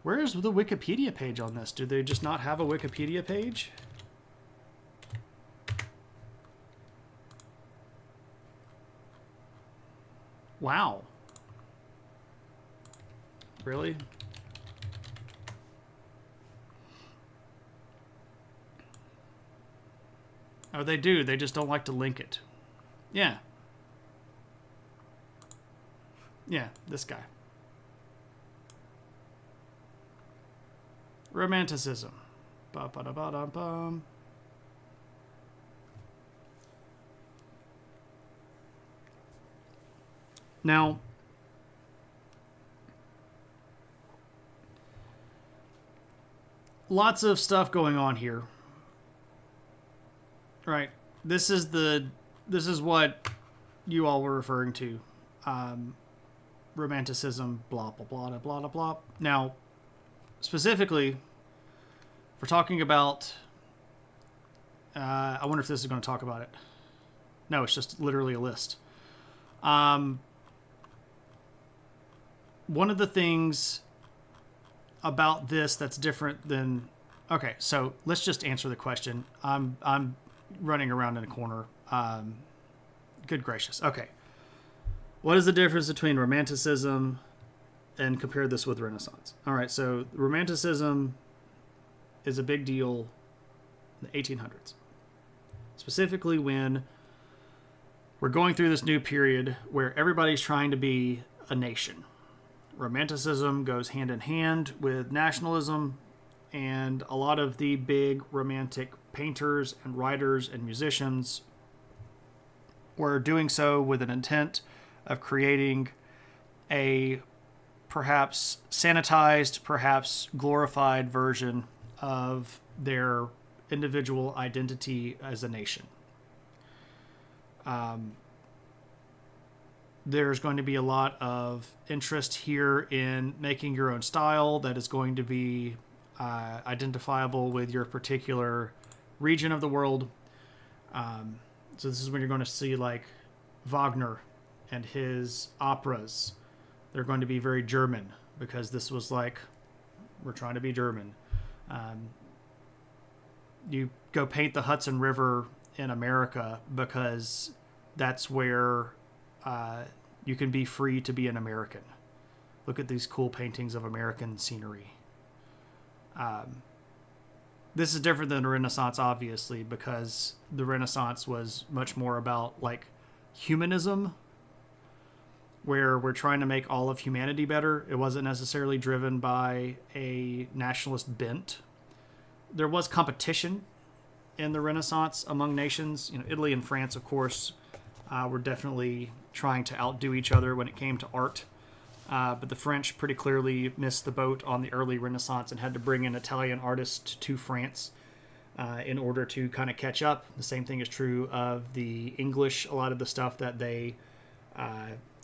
where is the Wikipedia page on this? Do they just not have a Wikipedia page? Wow. Really? Oh, they do. They just don't like to link it. Yeah. Yeah, this guy. Romanticism. Ba-ba-da-ba-dum-bum. Now, lots of stuff going on here. Right. This is what you all were referring to. Romanticism, blah, blah, blah, blah, blah, blah. Now, specifically, we're talking about... I wonder if this is going to talk about it. No, it's just literally a list. One of the things about this that's different than... Okay, so let's just answer the question. I'm running around in a corner. Good gracious. Okay. What is the difference between Romanticism and compare this with Renaissance? All right, so Romanticism is a big deal in the 1800s. Specifically when we're going through this new period where everybody's trying to be a nation. Romanticism goes hand in hand with nationalism, and a lot of the big romantic painters and writers and musicians were doing so with an intent of creating a perhaps sanitized, perhaps glorified version of their individual identity as a nation. There's going to be a lot of interest here in making your own style that is going to be identifiable with your particular region of the world. So this is when you're going to see like Wagner and his operas. They're going to be very German because this was like, we're trying to be German. You go paint the Hudson River in America because that's where you can be free to be an American. Look at these cool paintings of American scenery. This is different than the Renaissance, obviously, because the Renaissance was much more about like humanism, where we're trying to make all of humanity better. It wasn't necessarily driven by a nationalist bent. There was competition in the Renaissance among nations. You know, Italy and France, of course, were definitely trying to outdo each other when it came to art. But the French pretty clearly missed the boat on the early Renaissance and had to bring in Italian artists to France in order to kind of catch up. The same thing is true of the English. A lot of the stuff that they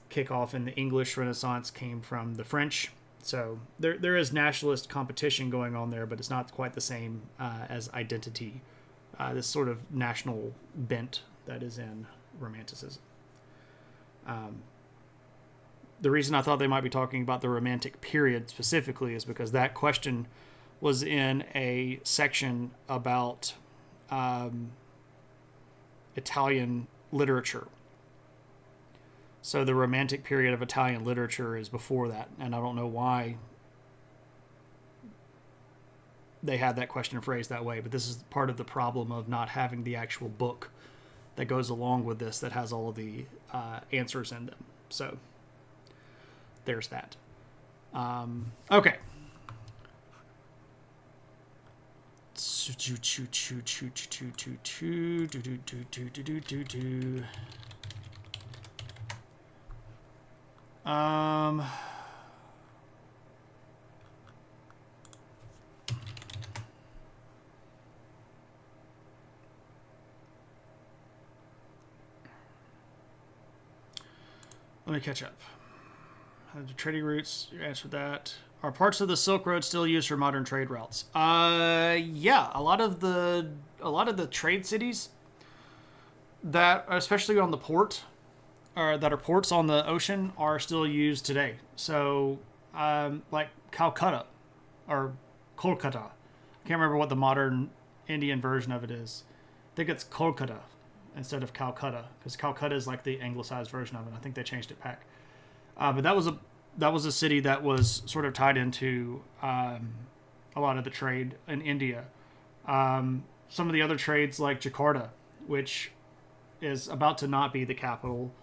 kick off in the English Renaissance came from the French. So there is nationalist competition going on there, but it's not quite the same as identity, this sort of national bent that is in Romanticism. The reason I thought they might be talking about the Romantic period specifically is because that question was in a section about Italian literature. So the Romantic period of Italian literature is before that, and I don't know why they had that question phrased that way, but this is part of the problem of not having the actual book that goes along with this that has all of the answers in them. So there's that. Okay. Let me catch up. The trading routes, you answered that. Are parts of the Silk Road still used for modern trade routes? Yeah, a lot of the trade cities that, especially on the port, or that are ports on the ocean, are still used today. So, like Calcutta or Kolkata. I can't remember what the modern Indian version of it is. I think it's Kolkata instead of Calcutta, because Calcutta is like the anglicized version of it. I think they changed it back. But that was a city that was sort of tied into a lot of the trade in India. Some of the other trades like Jakarta, which is about to not be the capital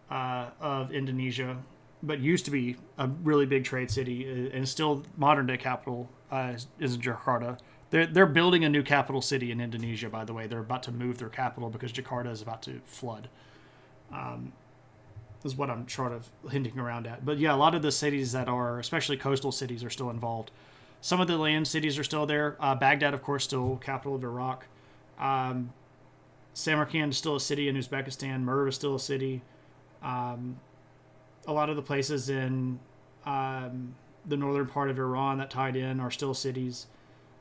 of Indonesia, but used to be a really big trade city and still modern day capital is Jakarta. They're building a new capital city in Indonesia, by the way. They're about to move their capital because Jakarta is about to flood. Is what I'm sort of hinting around at. But yeah, a lot of the cities that are, especially coastal cities, are still involved. Some of the land cities are still there. Baghdad, of course, still capital of Iraq. Samarkand is still a city in Uzbekistan. Merv is still a city. A lot of the places in the northern part of Iran that tied in are still cities.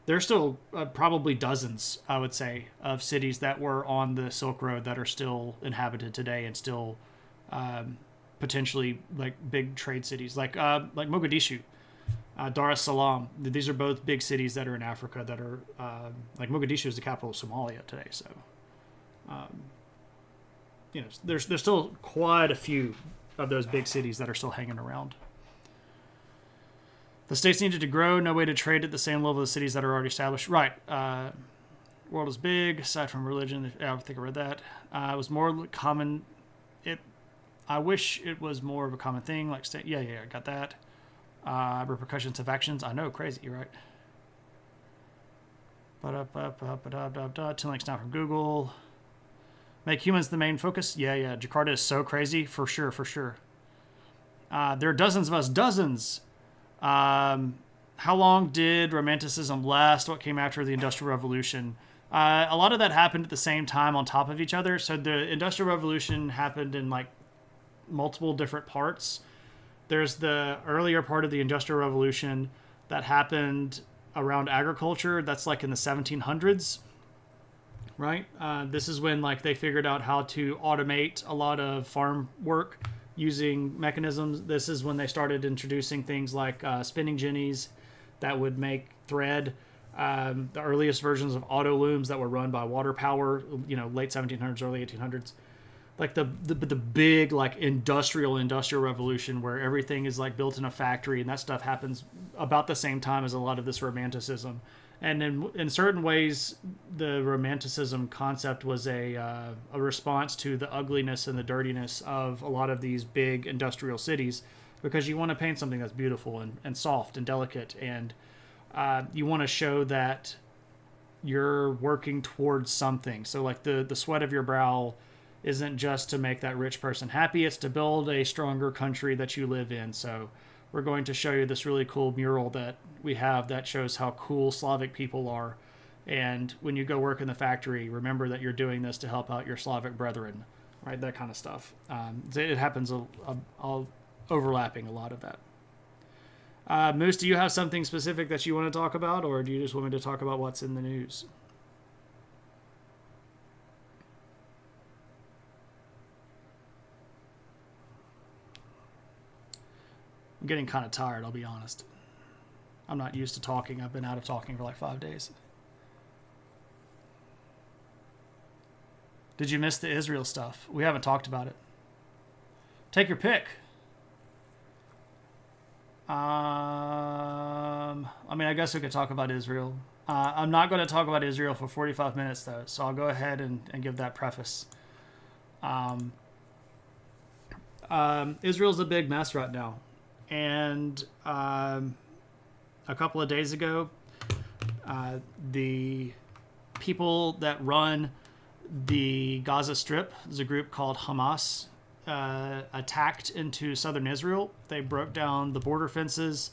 There's still probably dozens, I would say, of cities that were on the Silk Road that are still inhabited today and still potentially like big trade cities, like Mogadishu, Dar es Salaam. These are both big cities that are in Africa that are like Mogadishu is the capital of Somalia today. So, there's still quite a few of those big cities that are still hanging around. The states needed to grow, no way to trade at the same level as cities that are already established. Right. World is big, aside from religion. I think I read that. It was more common. I wish it was more of a common thing. Like, yeah, I got that. Repercussions of actions. I know, crazy, you're right. 10 links now from Google. Make humans the main focus. Yeah. Jakarta is so crazy, for sure. There are dozens of us. Dozens. How long did Romanticism last? What came after the Industrial Revolution? A lot of that happened at the same time on top of each other. So the Industrial Revolution happened in like multiple different parts. There's the earlier part of the Industrial Revolution that happened around agriculture. That's like in the 1700s, right? This is when like they figured out how to automate a lot of farm work using mechanisms. This is when they started introducing things like spinning jennies that would make thread. The earliest versions of auto looms that were run by water power, late 1700s, early 1800s. Like the big like industrial revolution where everything is like built in a factory, and that stuff happens about the same time as a lot of this Romanticism. And in certain ways, the Romanticism concept was a response to the ugliness and the dirtiness of a lot of these big industrial cities, because you want to paint something that's beautiful and soft and delicate, and you want to show that you're working towards something. So like the sweat of your brow isn't just to make that rich person happy, it's to build a stronger country that you live in. So we're going to show you this really cool mural that we have that shows how cool Slavic people are. And when you go work in the factory, remember that you're doing this to help out your Slavic brethren, right? That kind of stuff. It happens overlapping a lot of that. Moose, do you have something specific that you want to talk about, or do you just want me to talk about what's in the news? I'm getting kind of tired, I'll be honest. I'm not used to talking. I've been out of talking for like 5 days. Did you miss the Israel stuff? We haven't talked about it. Take your pick. I mean, I guess we could talk about Israel. I'm not going to talk about Israel for 45 minutes, though, so I'll go ahead and give that preface. Israel's a big mess right now. And a couple of days ago, the people that run the Gaza Strip, there's a group called Hamas, attacked into southern Israel. They broke down the border fences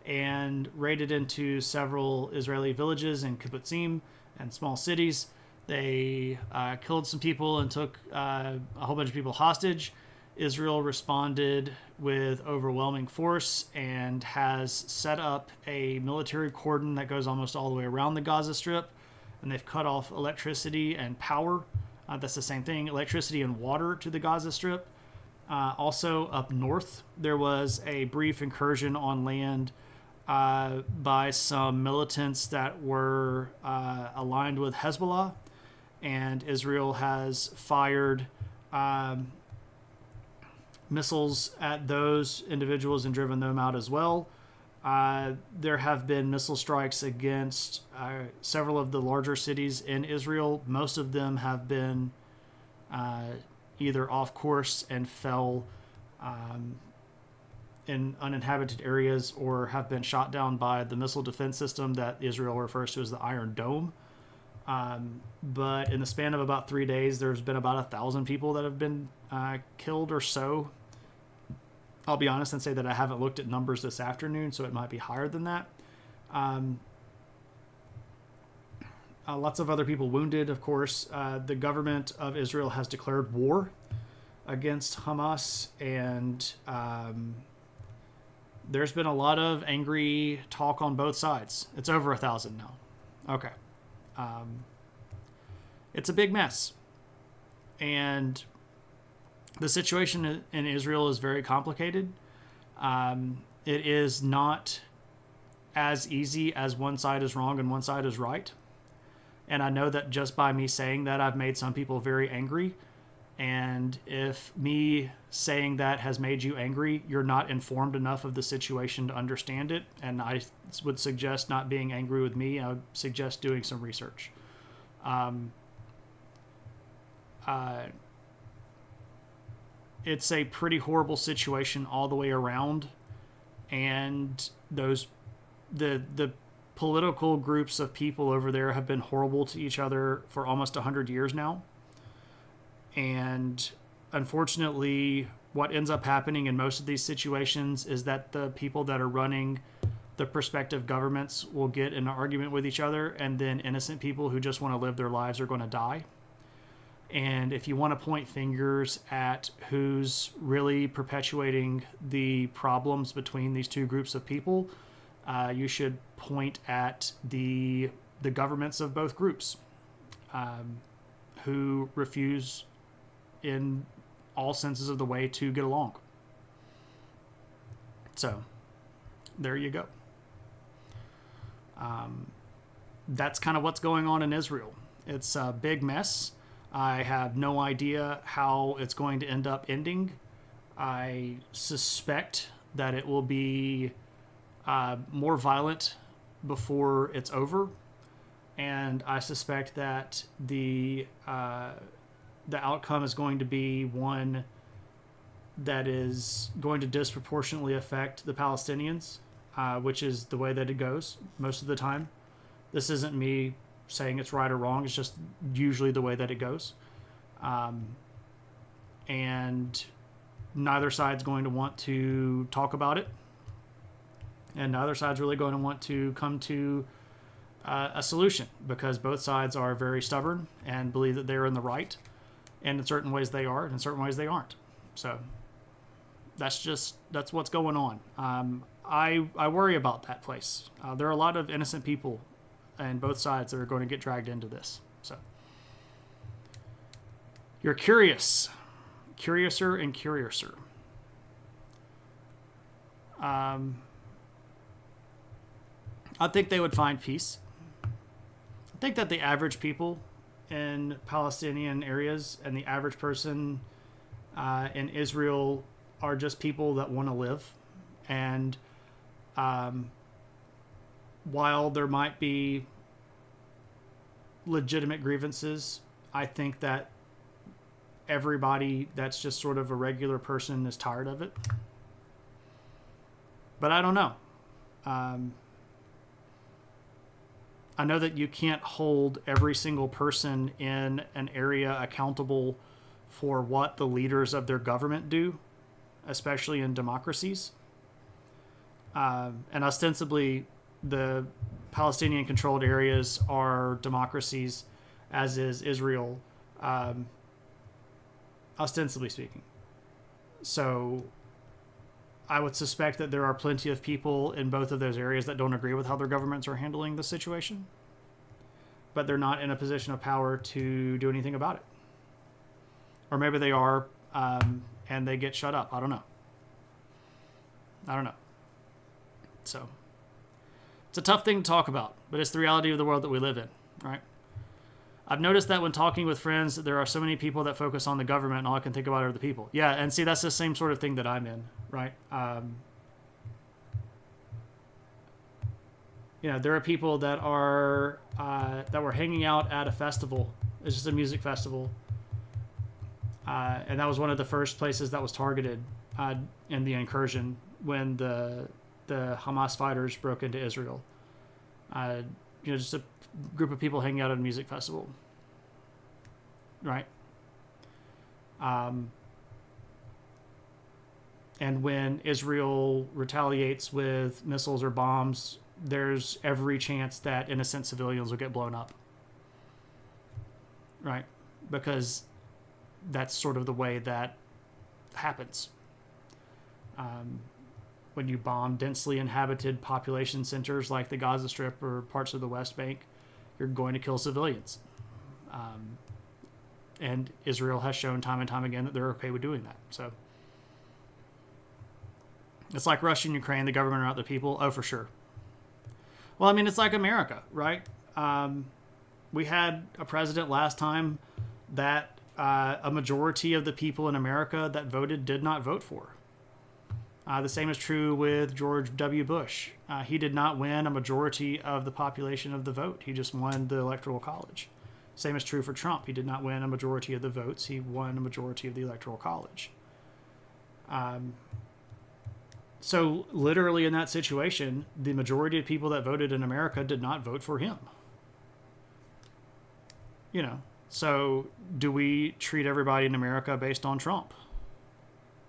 and raided into several Israeli villages and kibbutzim and small cities. They killed some people and took a whole bunch of people hostage. Israel responded with overwhelming force and has set up a military cordon that goes almost all the way around the Gaza Strip, and they've cut off electricity and power. That's the same thing, electricity and water to the Gaza Strip. Also up north, there was a brief incursion on land by some militants that were aligned with Hezbollah, and Israel has fired missiles at those individuals and driven them out as well. There have been missile strikes against several of the larger cities in Israel. Most of them have been either off course and fell in uninhabited areas, or have been shot down by the missile defense system that Israel refers to as the Iron Dome. But in the span of about 3 days, there's been about 1,000 people that have been killed or so. I'll be honest and say that I haven't looked at numbers this afternoon, so it might be higher than that. Lots of other people wounded, of course. The government of Israel has declared war against Hamas, and there's been a lot of angry talk on both sides. It's over 1,000 now. Okay. It's a big mess. And the situation in Israel is very complicated. It is not as easy as one side is wrong and one side is right. And I know that just by me saying that, I've made some people very angry. And if me saying that has made you angry, you're not informed enough of the situation to understand it. And I would suggest not being angry with me. I would suggest doing some research. It's a pretty horrible situation all the way around. And the political groups of people over there have been horrible to each other for almost 100 years now. And unfortunately, what ends up happening in most of these situations is that the people that are running the prospective governments will get in an argument with each other, and then innocent people who just want to live their lives are going to die. And if you want to point fingers at who's really perpetuating the problems between these two groups of people, you should point at the governments of both groups, who refuse in all senses of the way to get along. So there you go. That's kind of what's going on in Israel. It's a big mess. I have no idea how it's going to end up ending. I suspect that it will be more violent before it's over, and I suspect that the outcome is going to be one that is going to disproportionately affect the Palestinians, which is the way that it goes most of the time. This isn't me saying it's right or wrong. It's just usually the way that it goes. and neither side's going to want to talk about it, and neither side's really going to want to come to a solution, because both sides are very stubborn and believe that they're in the right, and in certain ways they are, and in certain ways they aren't. So that's what's going on. I worry about that place. There are a lot of innocent people on both sides that are going to get dragged into this. So you're curiouser and curiouser. I think they would find peace. I think that the average people in Palestinian areas and the average person in Israel are just people that want to live. And while there might be legitimate grievances, I think that everybody that's just sort of a regular person is tired of it. But I don't know. I know that you can't hold every single person in an area accountable for what the leaders of their government do, especially in democracies. And ostensibly, the Palestinian-controlled areas are democracies, as is Israel, ostensibly speaking. So I would suspect that there are plenty of people in both of those areas that don't agree with how their governments are handling the situation, but they're not in a position of power to do anything about it. Or maybe they are, and they get shut up. I don't know. So it's a tough thing to talk about, but it's the reality of the world that we live in, right? I've noticed that when talking with friends, there are so many people that focus on the government, and all I can think about are the people. Yeah, and see, that's the same sort of thing that I'm in, right? There are people that are that were hanging out at a festival. It's just a music festival, and that was one of the first places that was targeted in the incursion when the Hamas fighters broke into Israel. Just a group of people hanging out at a music festival, right? And when Israel retaliates with missiles or bombs, there's every chance that innocent civilians will get blown up, right? Because that's sort of the way that happens. When you bomb densely inhabited population centers like the Gaza Strip or parts of the West Bank, you're going to kill civilians. And Israel has shown time and time again that they're okay with doing that. So it's like Russia and Ukraine, the government are not the people. Oh, for sure. Well, I mean, it's like America, right? We had a president last time that a majority of the people in America that voted did not vote for. The same is true with George W. Bush. He did not win a majority of the population of the vote. He just won the Electoral College. Same is true for Trump. He did not win a majority of the votes. He won a majority of the Electoral College. So literally in that situation, the majority of people that voted in America did not vote for him. So do we treat everybody in America based on Trump?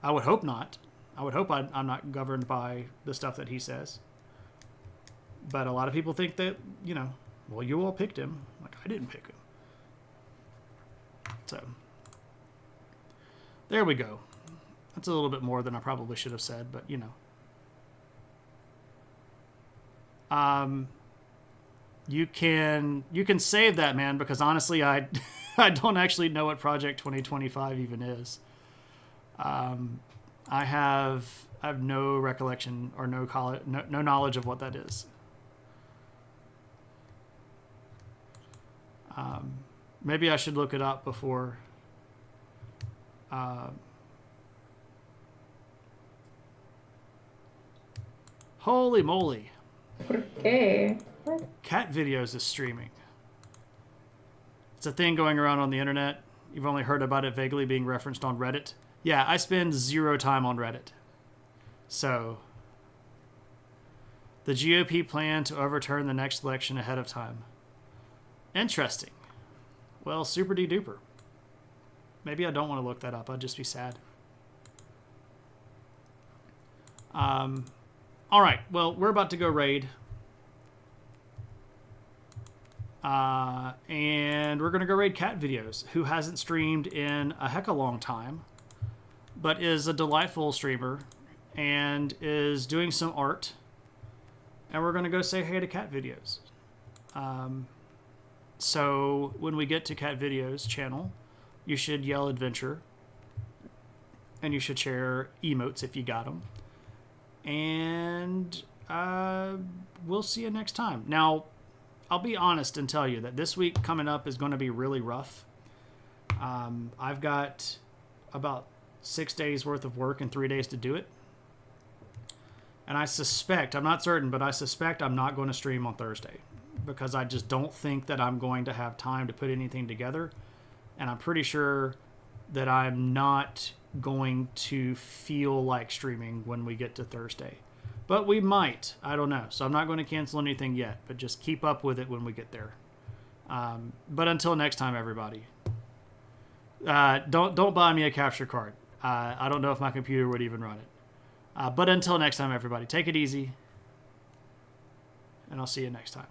I would hope not. I would hope I'm not governed by the stuff that he says. But a lot of people think that, well, you all picked him. Like, I didn't pick him. So, there we go. That's a little bit more than I probably should have said, but, you can save that, man, because honestly, I don't actually know what Project 2025 even is. I have no recollection or no knowledge of what that is. Maybe I should look it up before. Holy moly! Okay. Cat Videos is streaming. It's a thing going around on the internet. You've only heard about it vaguely being referenced on Reddit. Yeah, I spend 0 time on Reddit. So, the GOP plan to overturn the next election ahead of time. Interesting. Well, super-de-duper. Maybe I don't want to look that up. I'd just be sad. All right. Well, we're about to go raid. And we're going to go raid Cat Videos, who hasn't streamed in a heck of a long time, but is a delightful streamer and is doing some art. And we're going to go say hey to Cat Videos. So when we get to Cat Videos channel, you should yell adventure. And you should share emotes if you got them. And we'll see you next time. Now, I'll be honest and tell you that this week coming up is going to be really rough. I've got about 6 days worth of work and 3 days to do it. And I suspect, I'm not certain, but I suspect I'm not going to stream on Thursday because I just don't think that I'm going to have time to put anything together. And I'm pretty sure that I'm not going to feel like streaming when we get to Thursday. But we might. I don't know. So I'm not going to cancel anything yet, but just keep up with it when we get there. But until next time, everybody, don't buy me a capture card. I don't know if my computer would even run it. But until next time, everybody, take it easy, and I'll see you next time.